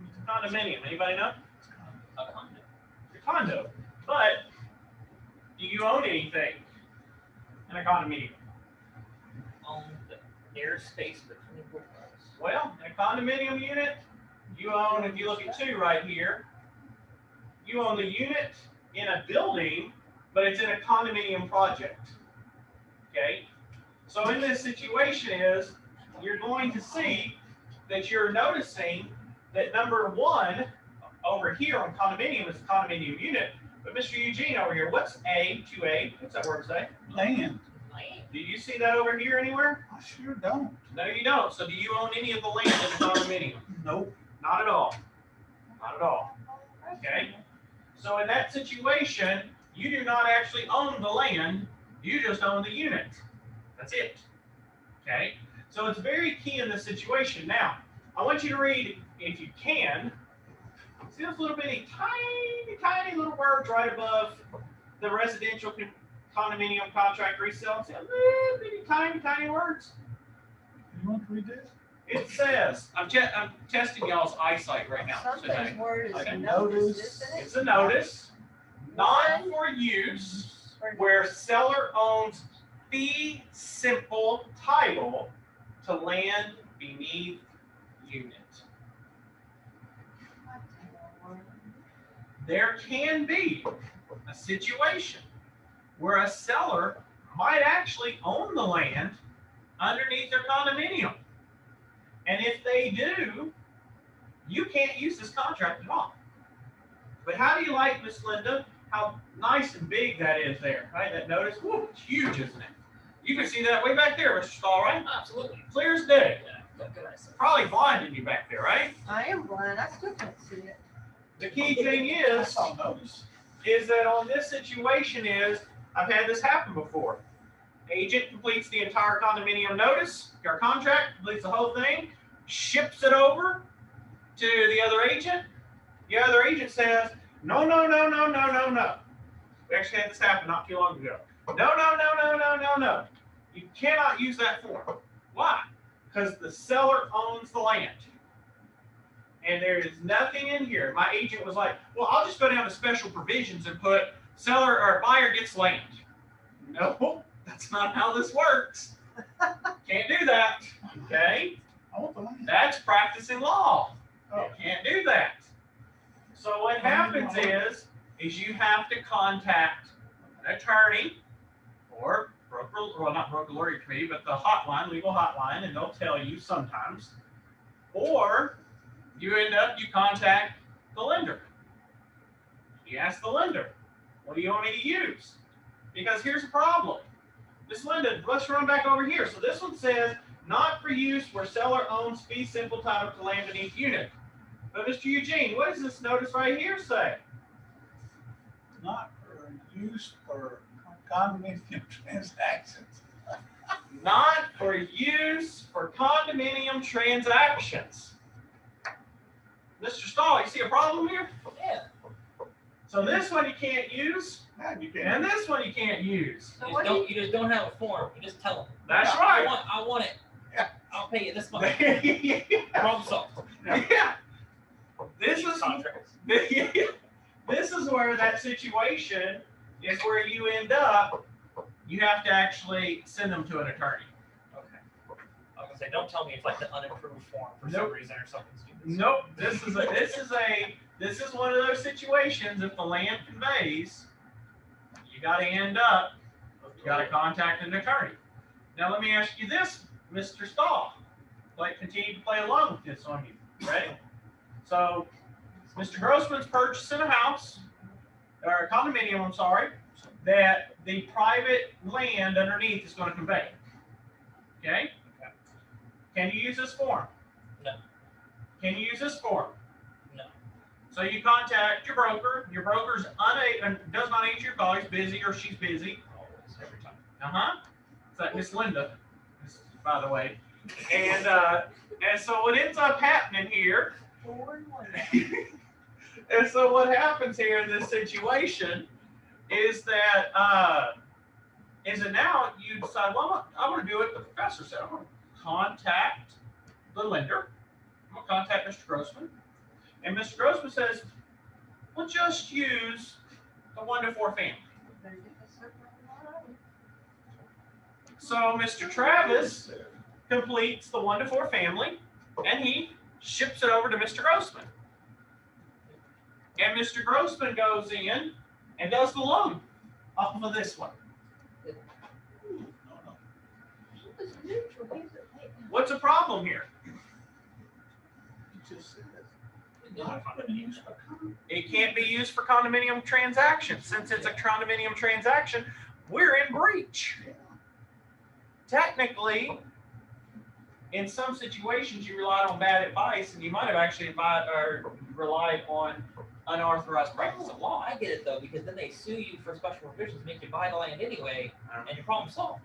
It's a condominium. Anybody know? A condo. It's a condo. But do you own anything in a condominium? Own the airspace between the walls. Well, in a condominium unit, you own, if you look at 2 right here, you own the unit in a building, but it's in a condominium project. Okay? So in this situation is, you're going to see that you're noticing that number 1 over here on condominium is a condominium unit. But Mr. Eugene over here, what's A, 2A? What's that word say? Land. Land. Do you see that over here anywhere? I sure don't. No, you don't. So do you own any of the land in the condominium? Nope. Not at all. Not at all. Okay? So in that situation, you do not actually own the land, you just own the unit. That's it. Okay? So it's very key in this situation. Now, I want you to read, if you can, see those little bitty, tiny little words right above the residential condominium contract resale? See, little bitty, tiny words? You want to read this? It says, I'm testing y'all's eyesight right now. Something's word is Like a a notice. notice, isn't it? It's a notice, not for use, where seller owns fee simple title to land beneath unit. There can be a situation where a seller might actually own the land underneath their condominium. And if they do, you can't use this contract at all. But how do you like, Miss Linda, how nice and big that is there, right? That notice, whoa, it's huge, isn't it? You can see that way back there, Mr. Stahl, right? Absolutely. Clear as day. Yeah, good eyesight. Probably blinding you back there, right? I am blind, I still can't see it. The key thing That's all notice. is that on this situation is, I've had this happen before. Agent completes the entire condominium notice, our contract, completes the whole thing, ships it over to the other agent. The other agent says, no, no, no, no, no, no, no. We actually had this happen not too long ago. No, no, no, no, no, no, no. You cannot use that form. Why? Because the seller owns the land. And there is nothing in here. My agent was like, well, I'll just go down to special provisions and put seller or buyer gets land. No, that's not how this works. Can't do that. Okay? I want the land. That's practicing law. Oh. You can't do that. So what happens is you have to contact an attorney or broker, well, not broker lawyer committee, but the hotline, legal hotline, and they'll tell you sometimes. Or you contact the lender. You ask the lender, what do you want me to use? Because here's the problem. This Linda, let's run back over here. So this one says, not for use where seller owns fee simple title to land beneath unit. But Mr. Eugene, what does this notice right here say? Not for use for condominium transactions. Not for use for condominium transactions. Mr. Stahl, you see a problem here? Yeah. So this one you can't use, Now you can. and this one you can't use. So You what just, do don't, you just don't have a form. You just tell them. That's Yeah, right. I want it. Yeah. I'll pay you this much. yeah. Problem solved. Yeah. This is Contracts. this is where that situation is where you end up. You have to actually send them to an attorney. Okay. I was gonna say, don't tell me it's like the unapproved form for Nope. some reason or something stupid. Nope. This is one of those situations. If the land conveys, you got to end up. You got to contact an attorney. Now let me ask you this, Mr. Stahl. Continue to play along with this on you. Ready? So, Mr. Grossman's purchasing a house, or a condominium, I'm sorry, that the private land underneath is going to convey. Okay? Can you use this form? No. Can you use this form? No. So you contact your broker. Your broker's does not answer your call. He's busy or she's busy. Always, every time. It's like Miss Linda, by the way. And so what ends up happening here, and so what happens here in this situation is that now you decide, well, I'm going to do what the professor said. I'm going to contact the lender. I'm going to contact Mr. Grossman. And Mr. Grossman says, we'll just use the 1 to 4 family. So Mr. Travis completes the 1 to 4 family, and he ships it over to Mr. Grossman. And Mr. Grossman goes in and does the loan off of this one. What's the problem here? You just said Yeah. not for use for condominium. It can't be used for condominium transactions. Since it's a condominium transaction, we're in breach. Yeah. Technically, in some situations, you relied on bad advice, and you might have actually relied on unauthorized practice of law. I get it though, because then they sue you for special provisions, make you buy the land anyway, and your problem solved.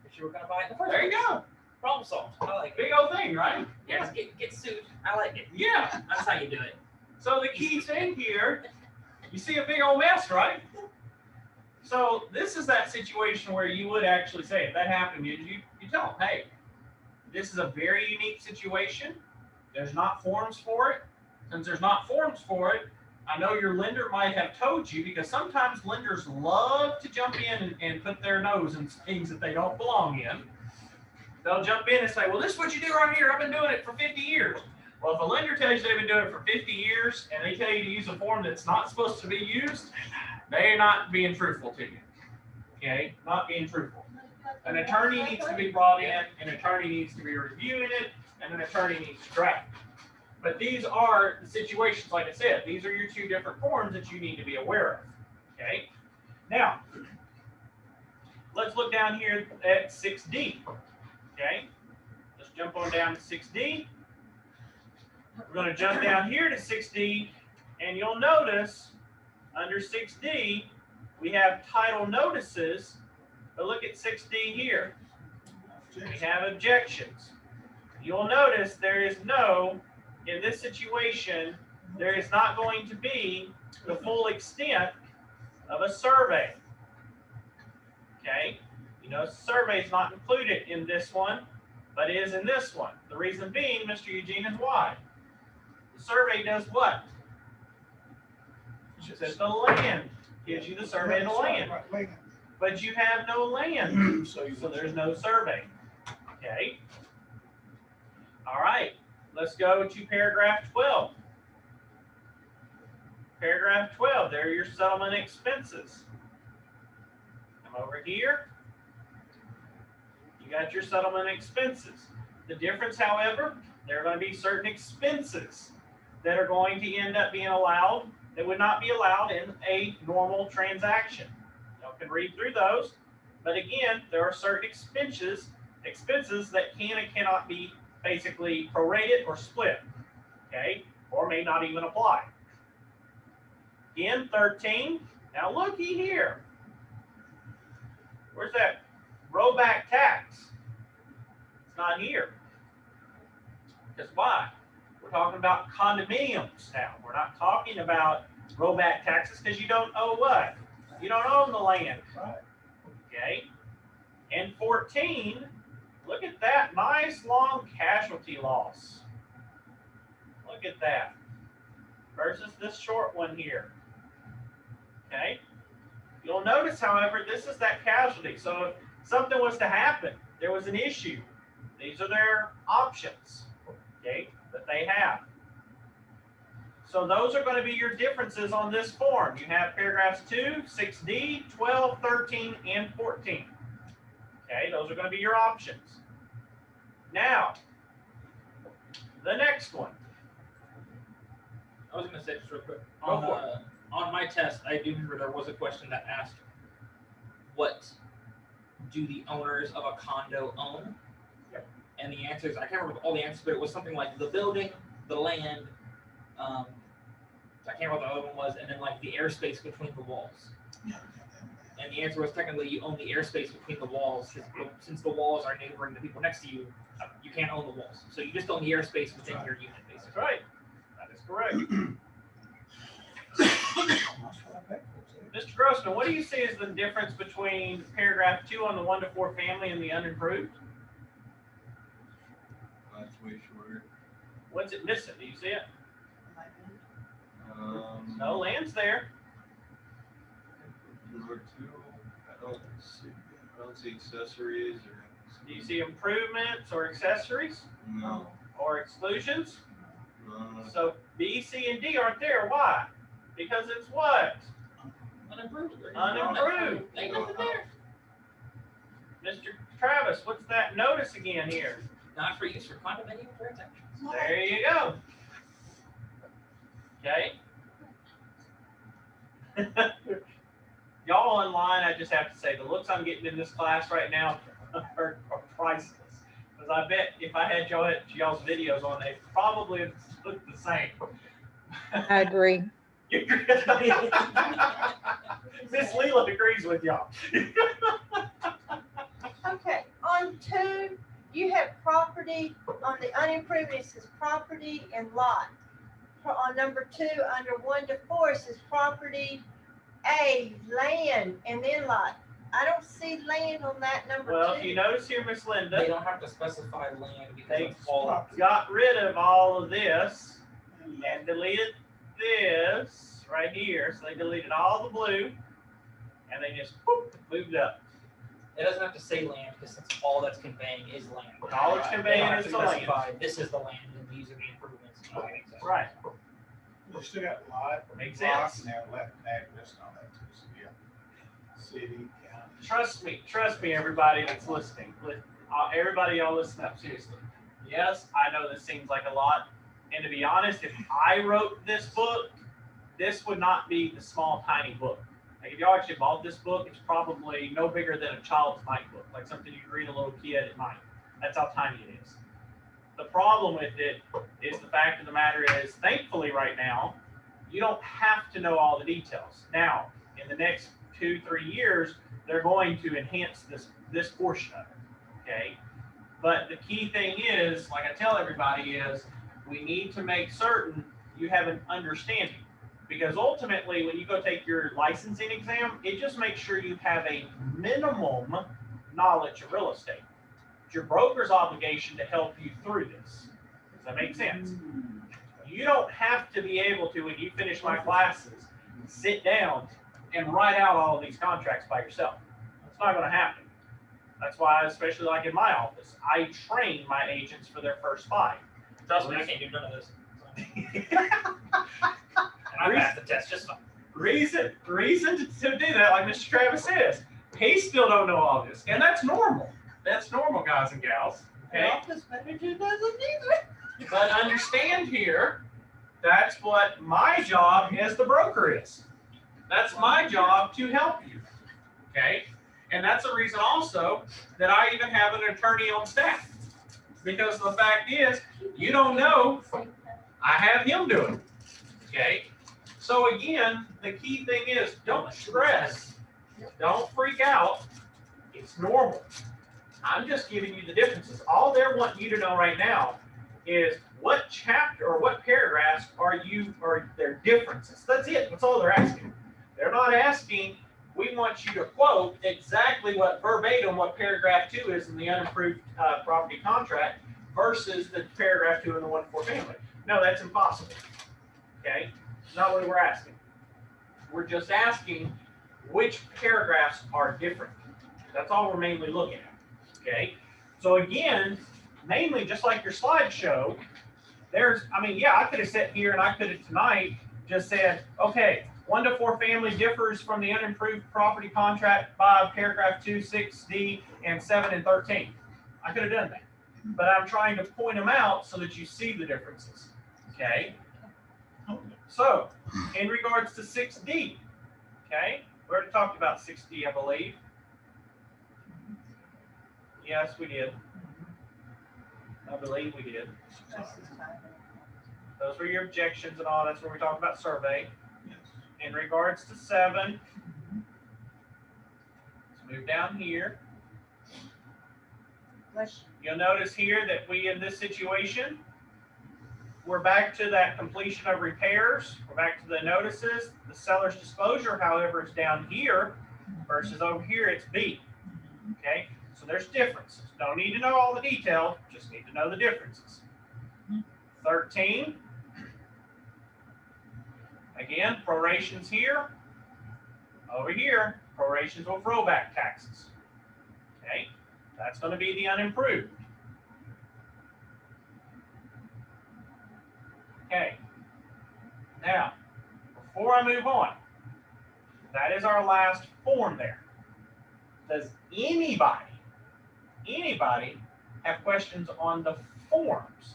If you were gonna buy it in the first There you place. go. Problem solved. I like it. Big old thing, right? Yeah, just get sued. I like it. Yeah. That's how you do it. So the key thing here, you see a big old mess, right? So this is that situation where you would actually say, if that happened, you tell them, hey, this is a very unique situation. There's not forms for it. Since there's not forms for it, I know your lender might have told you, because sometimes lenders love to jump in and put their nose in things that they don't belong in. They'll jump in and say, well, this is what you do right here. I've been doing it for 50 years. Well, if a lender tells you they've been doing it for 50 years and they tell you to use a form that's not supposed to be used, they're not being truthful to you. Okay? Not being truthful. An attorney needs to be brought in, an attorney needs to be reviewing it, and an attorney needs to draft it. But these are the situations, like I said, these are your two different forms that you need to be aware of. Okay, now let's look down here at 6D. Okay, let's jump on down to 6D. We're going to jump down here to 6D, and you'll notice under 6D we have title notices, but look at 6D here. We have objections. You'll notice there is no, in this situation, there is not going to be the full extent of a survey. Okay, you know, survey is not included in this one, but is in this one. The reason being, Mr. Eugene, is why. The survey does what? It says the land, gives you the survey of the land. But you have no land, so there's no survey. Okay. All right, let's go to paragraph 12. Paragraph 12, there are your settlement expenses. Come over here. You got your settlement expenses. The difference, however, there are going to be certain expenses that are going to end up being allowed that would not be allowed in a normal transaction. You can read through those, but again, there are certain expenses that can and cannot be basically prorated or split, okay, or may not even apply. Again, 13. Now looky here. Where's that rollback tax? It's not here. Because why? We're talking about condominiums now. We're not talking about rollback taxes because you don't owe what? You don't own the land. Okay. And 14, look at that nice long casualty loss. Look at that. Versus this short one here. Okay. You'll notice, however, this is that casualty. So if something was to happen, there was an issue, these are their options, okay, that they have. So those are going to be your differences on this form. You have paragraphs 2, 6D, 12, 13, and 14. Okay, those are going to be your options. Now, the next one. I was going to say just real quick. Go for it. On my test, I do remember there was a question that asked, what do the owners of a condo own? Yep. And the answers, I can't remember all the answers, but it was something like the building, the land, I can't remember what the other one was, and then like the airspace between the walls. And the answer was technically you own the airspace between the walls. Since the walls are neighboring the people next to you, you can't own the walls. So you just own the airspace within your unit, basically. That's right. That is correct. Mr. Grossman, what do you see as the difference between paragraph 2 on the 1 to 4 family and the unimproved? That's way shorter. What's it missing? Do you see it? No, No. land's there. Number 2, I don't see accessories or. Do you see improvements or accessories No. or exclusions? No. So B, C, and D aren't there. Why? Because it's what? Unimproved. Unimproved. Ain't nothing there. Mr. Travis, what's that notice again here? Not for use for condominium transactions. There you go. Okay. Y'all online, I just have to say, the looks I'm getting in this class right now are priceless. Because I bet if I had y'all's videos on, they probably would look the same. I agree. Miss Leela agrees with y'all. Okay, on 2, you have property, on the unimproved, it says property and lot. On number 2, under 1 to 4, it says property, A, land, and then lot. I don't see land on that number 2. Well, if you notice here, Miss They Linda, don't have to specify land because they it's all. got rid of all of this and deleted this right here. So they deleted all the blue and they just whoop, moved up. It doesn't have to say land because since all that's conveying is land. All it's conveying They don't have is to the land. specify, this is the land and these are the improvements. and all that stuff. Right. They still got lot, Makes block, sense. and they have left address and all that too, so yeah. City, county. Trust me, everybody that's listening. Everybody, y'all listen up, seriously. Yes, I know this seems like a lot. And to be honest, if I wrote this book, this would not be the small, tiny book. Like if y'all actually bought this book, it's probably no bigger than a child's night book, like something you read a little kid at night. That's how tiny it is. The problem with it is the fact of the matter is, thankfully right now, you don't have to know all the details. Now, in the next 2-3 years, they're going to enhance this portion of it, okay? But the key thing is, like I tell everybody, is we need to make certain you have an understanding. Because ultimately, when you go take your licensing exam, it just makes sure you have a minimum knowledge of real estate. It's your broker's obligation to help you through this. Does that make sense? You don't have to be able to, when you finish my classes, sit down and write out all of these contracts by yourself. It's not going to happen. That's why, especially like in my office, I train my agents for their first 5. Trust me, I can't do none of this. And I passed the test just fine. Reason to do that, like Mr. Travis says, he still don't know all this, and that's normal. That's normal, guys and gals. The Okay, office manager doesn't either. but understand here, that's what my job as the broker is. That's my job to help you. Okay, and that's the reason also that I even have an attorney on staff, because the fact is, you don't know, I have him do it. Okay. So again, the key thing is don't stress, don't freak out. It's normal. I'm just giving you the differences. All they're wanting you to know right now is what chapter or what paragraphs are their differences. That's it. That's all they're asking. They're not asking, we want you to quote exactly what verbatim what paragraph 2 is in the unimproved property contract versus the paragraph 2 in the 1-4 family. No, that's impossible. Okay? Not what we're asking. We're just asking which paragraphs are different. That's all we're mainly looking at. Okay? So again, mainly just like your slideshow, I could have sat here and I could have tonight just said, okay, 1-4 family differs from the unimproved property contract by paragraph 2, 6D, and 7 and 13. I could have done that. But I'm trying to point them out so that you see the differences. Okay? So, in regards to 6D, okay, we already talked about 6D, I believe. Yes, we did. I believe we did. Those were your objections and all. That's where we talked about survey. In regards to 7, let's move down here. You'll notice here that we, in this situation, we're back to that completion of repairs. We're back to the notices. The seller's disclosure, however, is down here versus over here, it's B. Okay, so there's differences. Don't need to know all the detail, just need to know the differences. 13. Again, prorations here. Over here, prorations will throwback taxes. Okay, that's going to be the unimproved. Okay, now, before I move on, that is our last form there. Does anybody have questions on the forms?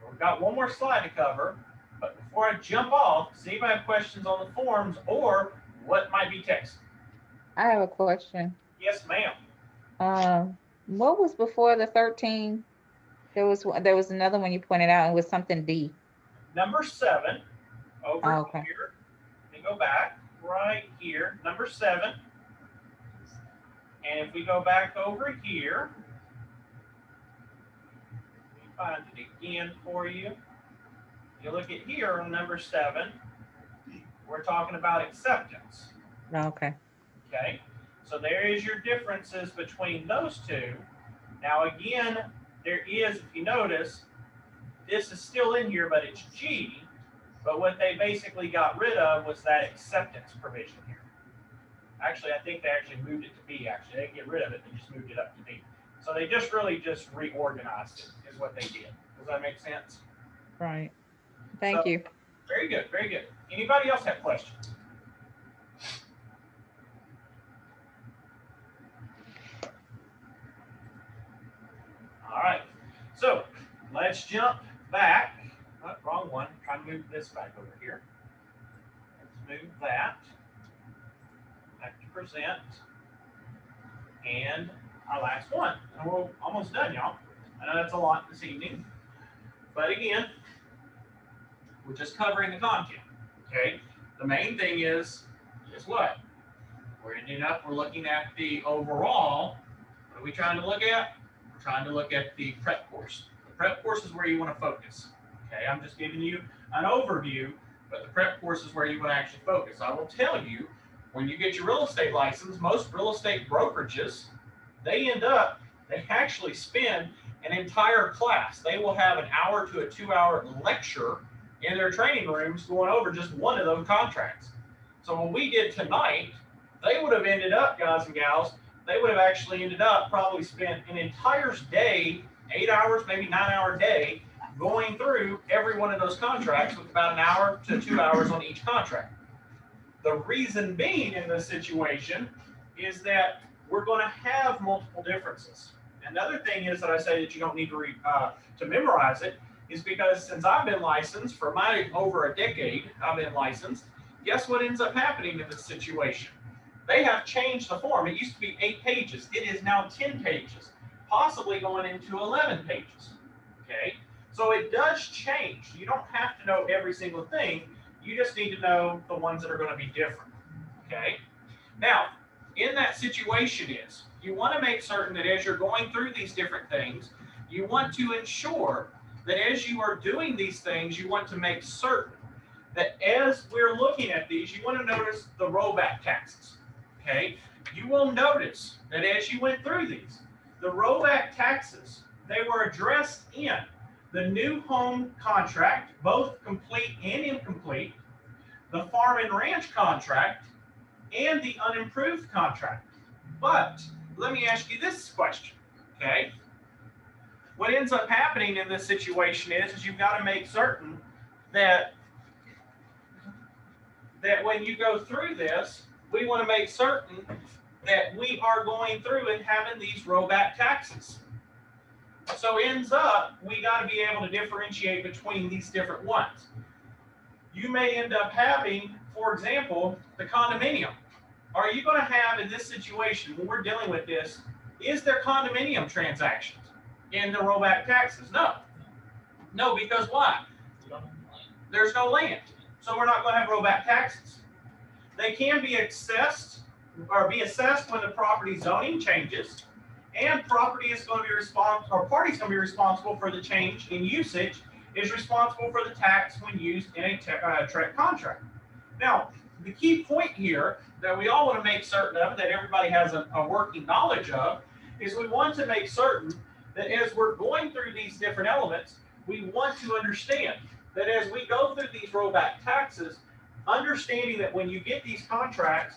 We've got one more slide to cover, but before I jump off, does anybody have questions on the forms or what might be text? I have a question. Yes, ma'am. What was before the 13? There was another one you pointed out, and it was something D. Number 7, over okay. here. Let me go back right here. Number 7. And if we go back over here, let me find it again for you. You look at here on number 7, we're talking about acceptance. Okay. Okay, so there is your differences between those two. Now again, there is, if you notice, this is still in here, but it's G. But what they basically got rid of was that acceptance provision here. Actually, I think they actually moved it to B. Actually, they didn't get rid of it; they just moved it up to B. So they just really just reorganized it, is what they did. Does that make sense? Right. Thank you. Very good, very good. Anybody else have questions? All right. So let's jump back. Oh, wrong one. Try to move this back over here. Let's move that. present. And our last one. And we're almost done, y'all. I know that's a lot this evening. But again, we're just covering the content. Okay? The main thing is what? We're looking at the overall. What are we trying to look at? We're trying to look at the prep course. The prep course is where you want to focus. Okay, I'm just giving you an overview, but the prep course is where you want to actually focus. I will tell you, when you get your real estate license, most real estate brokerages, they actually spend an entire class. They will have an hour to a 2-hour lecture in their training rooms going over just one of those contracts. So what we did tonight, they would have ended up, guys and gals, they would have actually ended up probably spent an entire day, 8 hours, maybe 9-hour day, going through every one of those contracts with about an hour to 2 hours on each contract. The reason being in this situation is that we're going to have multiple differences. Another thing is that I say that you don't need to memorize it is because since I've been licensed for over a decade, I've been licensed. Guess what ends up happening in this situation? They have changed the form. It used to be 8 pages. It is now 10 pages, possibly going into 11 pages. Okay, so it does change. You don't have to know every single thing. You just need to know the ones that are going to be different. Okay, now in that situation is you want to make certain that as you're going through these different things, you want to ensure that as you are doing these things, you want to make certain that as we're looking at these, you want to notice the rollback taxes. Okay, you will notice that as you went through these, the rollback taxes, they were addressed in the new home contract, both complete and incomplete, the farm and ranch contract, and the unimproved contract. But let me ask you this question, okay? What ends up happening in this situation is you've got to make certain that when you go through this, we want to make certain that we are going through and having these rollback taxes. So ends up, we got to be able to differentiate between these different ones. You may end up having, for example, the condominium. Are you going to have in this situation, when we're dealing with this, is there condominium transactions in the rollback taxes? No. No, because why? There's no land. So we're not going to have rollback taxes. They can be assessed when the property zoning changes, and property is going to be responsible, or party's going to be responsible for the change in usage, is responsible for the tax when used in a TREC contract. Now, the key point here that we all want to make certain of, that everybody has a working knowledge of, is we want to make certain that as we're going through these different elements, we want to understand that as we go through these rollback taxes, understanding that when you get these contracts,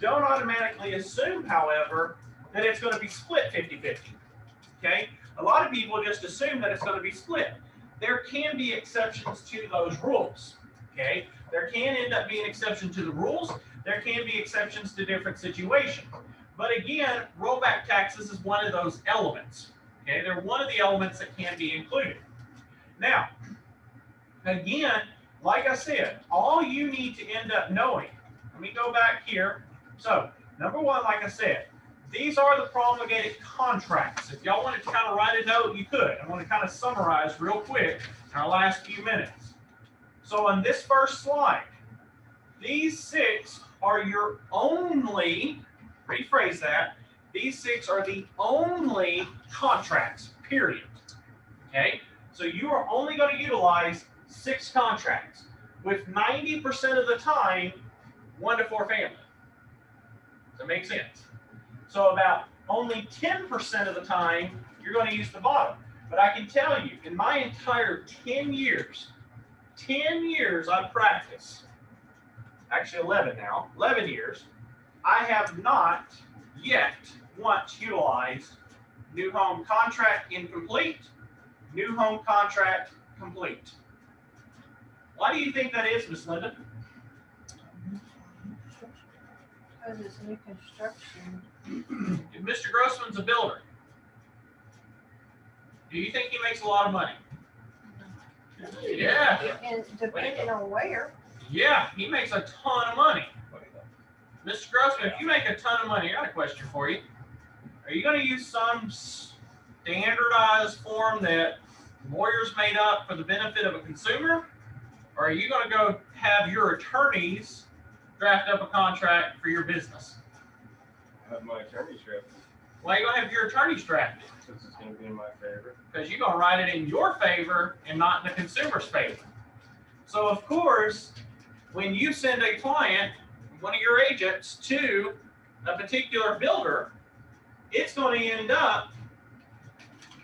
don't automatically assume, however, that it's going to be split 50-50. Okay? A lot of people just assume that it's going to be split. There can be exceptions to those rules. Okay? There can end up being exceptions to the rules. There can be exceptions to different situations. But again, rollback taxes is one of those elements. Okay? They're one of the elements that can be included. Now, again, like I said, all you need to end up knowing, let me go back here. So, number one, like I said, these are the promulgated contracts. If y'all wanted to kind of write a note, you could. I want to kind of summarize real quick in our last few minutes. So on this first slide, these 6 are your only, rephrase that, these 6 are the only contracts, period. Okay? So you are only going to utilize 6 contracts with 90% of the time 1 to 4 family. Does that make sense? So about only 10% of the time you're going to use the bottom. But I can tell you, in my entire 10 years I've practiced, actually 11 now, 11 years, I have not yet once utilized new home contract incomplete, new home contract complete. Why do you think that is, Miss Linda? Because it's new construction. If Mr. Grossman's a builder, do you think he makes a lot of money? Yeah. And depending on where. Yeah, he makes a ton of money. Mr. Grossman, if you make a ton of money, I got a question for you. Are you going to use some standardized form that lawyers made up for the benefit of a consumer? Or are you going to go have your attorneys draft up a contract for your business? I have my attorney's draft Why are you going to have your attorneys draft it? because it's going to be in my favor. Because you're going to write it in your favor and not in the consumer's favor. So, of course, when you send a client, one of your agents, to a particular builder, it's going to end up,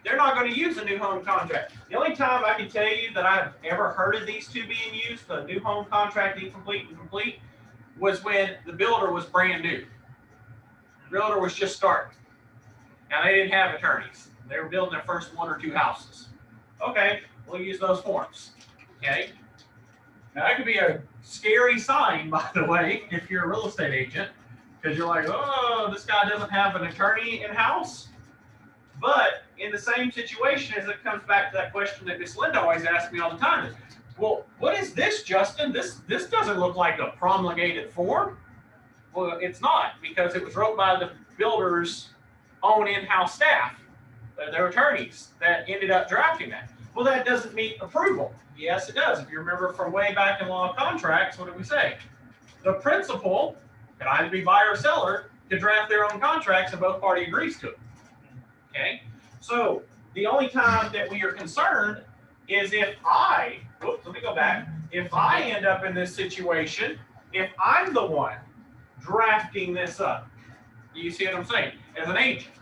they're not going to use a new home contract. The only time I can tell you that I've ever heard of these two being used, the new home contract, incomplete and complete, was when the builder was brand new. The builder was just starting. Now, they didn't have attorneys. They were building their first 1 or 2 houses. Okay, we'll use those forms. Okay? Now, that could be a scary sign, by the way, if you're a real estate agent, because you're like, oh, this guy doesn't have an attorney in-house. But in the same situation, as it comes back to that question that Miss Linda always asks me all the time, is, well, what is this, Justin? This doesn't look like a promulgated form. Well, it's not, because it was wrote by the builder's own in-house staff, their attorneys, that ended up drafting that. Well, that doesn't meet approval. Yes, it does. If you remember from way back in law of contracts, what did we say? The principal, can either be buyer or seller, to draft their own contracts and both parties agrees to it. Okay? So the only time that we are concerned is if let me go back. If I end up in this situation, if I'm the one drafting this up, you see what I'm saying? As an agent.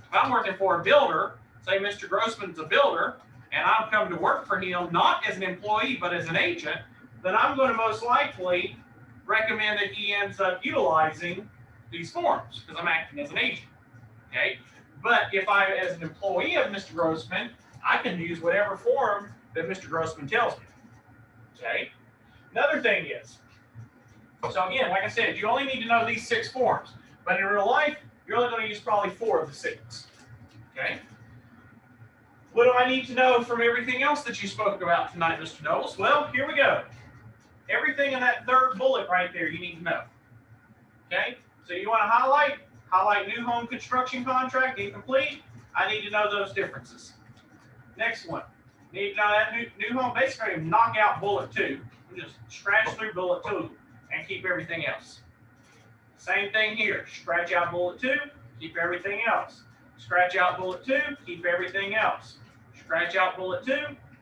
If I'm working for a builder, say Mr. Grossman's a builder, and I'm coming to work for him, not as an employee, but as an agent, then I'm going to most likely recommend that he ends up utilizing these forms because I'm acting as an agent. Okay? But if I, as an employee of Mr. Grossman, I can use whatever form that Mr. Grossman tells me. Okay? Another thing is, so again, like I said, you only need to know these 6 forms. But in real life, you're only going to use probably 4 of the 6. Okay? What do I need to know from everything else that you spoke about tonight, Mr. Knowles? Well, here we go. Everything in that 3rd bullet right there you need to know. Okay? So you want to highlight new home construction contract, incomplete. I need to know those differences. Next one. Need to know that new home, basically knock out bullet 2. Just scratch through bullet 2 and keep everything else. Same thing here. Scratch out bullet 2, keep everything else. Scratch out bullet 2, keep everything else. Scratch out bullet 2,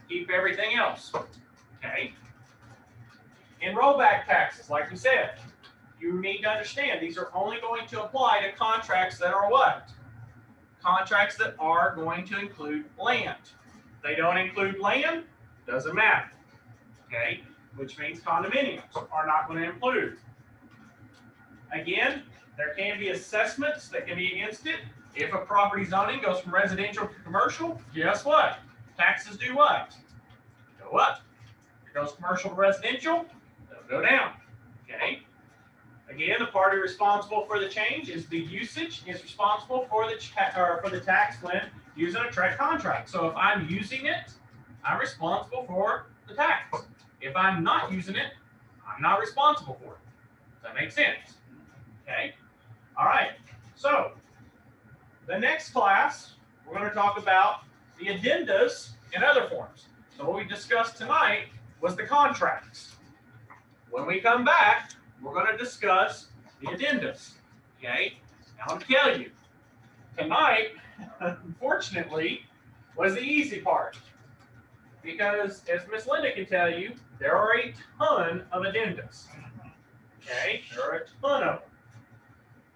keep everything else. Okay? In rollback taxes, like we said, you need to understand these are only going to apply to contracts that are what? Contracts that are going to include land. If they don't include land, doesn't matter. Okay? Which means condominiums are not going to include. Again, there can be assessments that can be against it. If a property zoning goes from residential to commercial, guess what? Taxes do what? Go up. If it goes commercial to residential, they'll go down. Okay? Again, the party responsible for the change is the usage is responsible for the tax when using a tract contract. So if I'm using it, I'm responsible for the tax. If I'm not using it, I'm not responsible for it. Does that make sense? Okay. All right. So the next class, we're going to talk about the addendas and other forms. So what we discussed tonight was the contracts. When we come back, we're going to discuss the addendas. Okay. Now I'm telling you, tonight, unfortunately, was the easy part. Because as Miss Linda can tell you, there are a ton of addendas. Okay. There are a ton of them.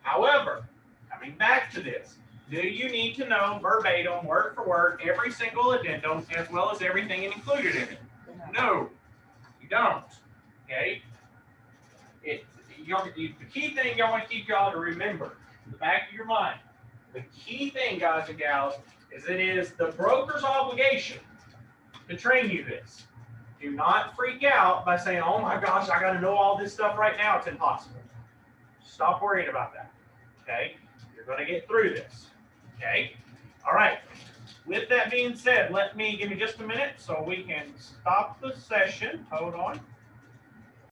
However, coming back to this, do you need to know verbatim, word for word, every single addendum as well as everything included in it? No, you don't. Okay? The key thing I want to keep y'all to remember in the back of your mind, the key thing, guys and gals, is it is the broker's obligation to train you this. Do not freak out by saying, oh my gosh, I got to know all this stuff right now. It's impossible. Stop worrying about that. Okay? You're going to get through this. Okay? All right. With that being said, give me just a minute so we can stop the session. Hold on.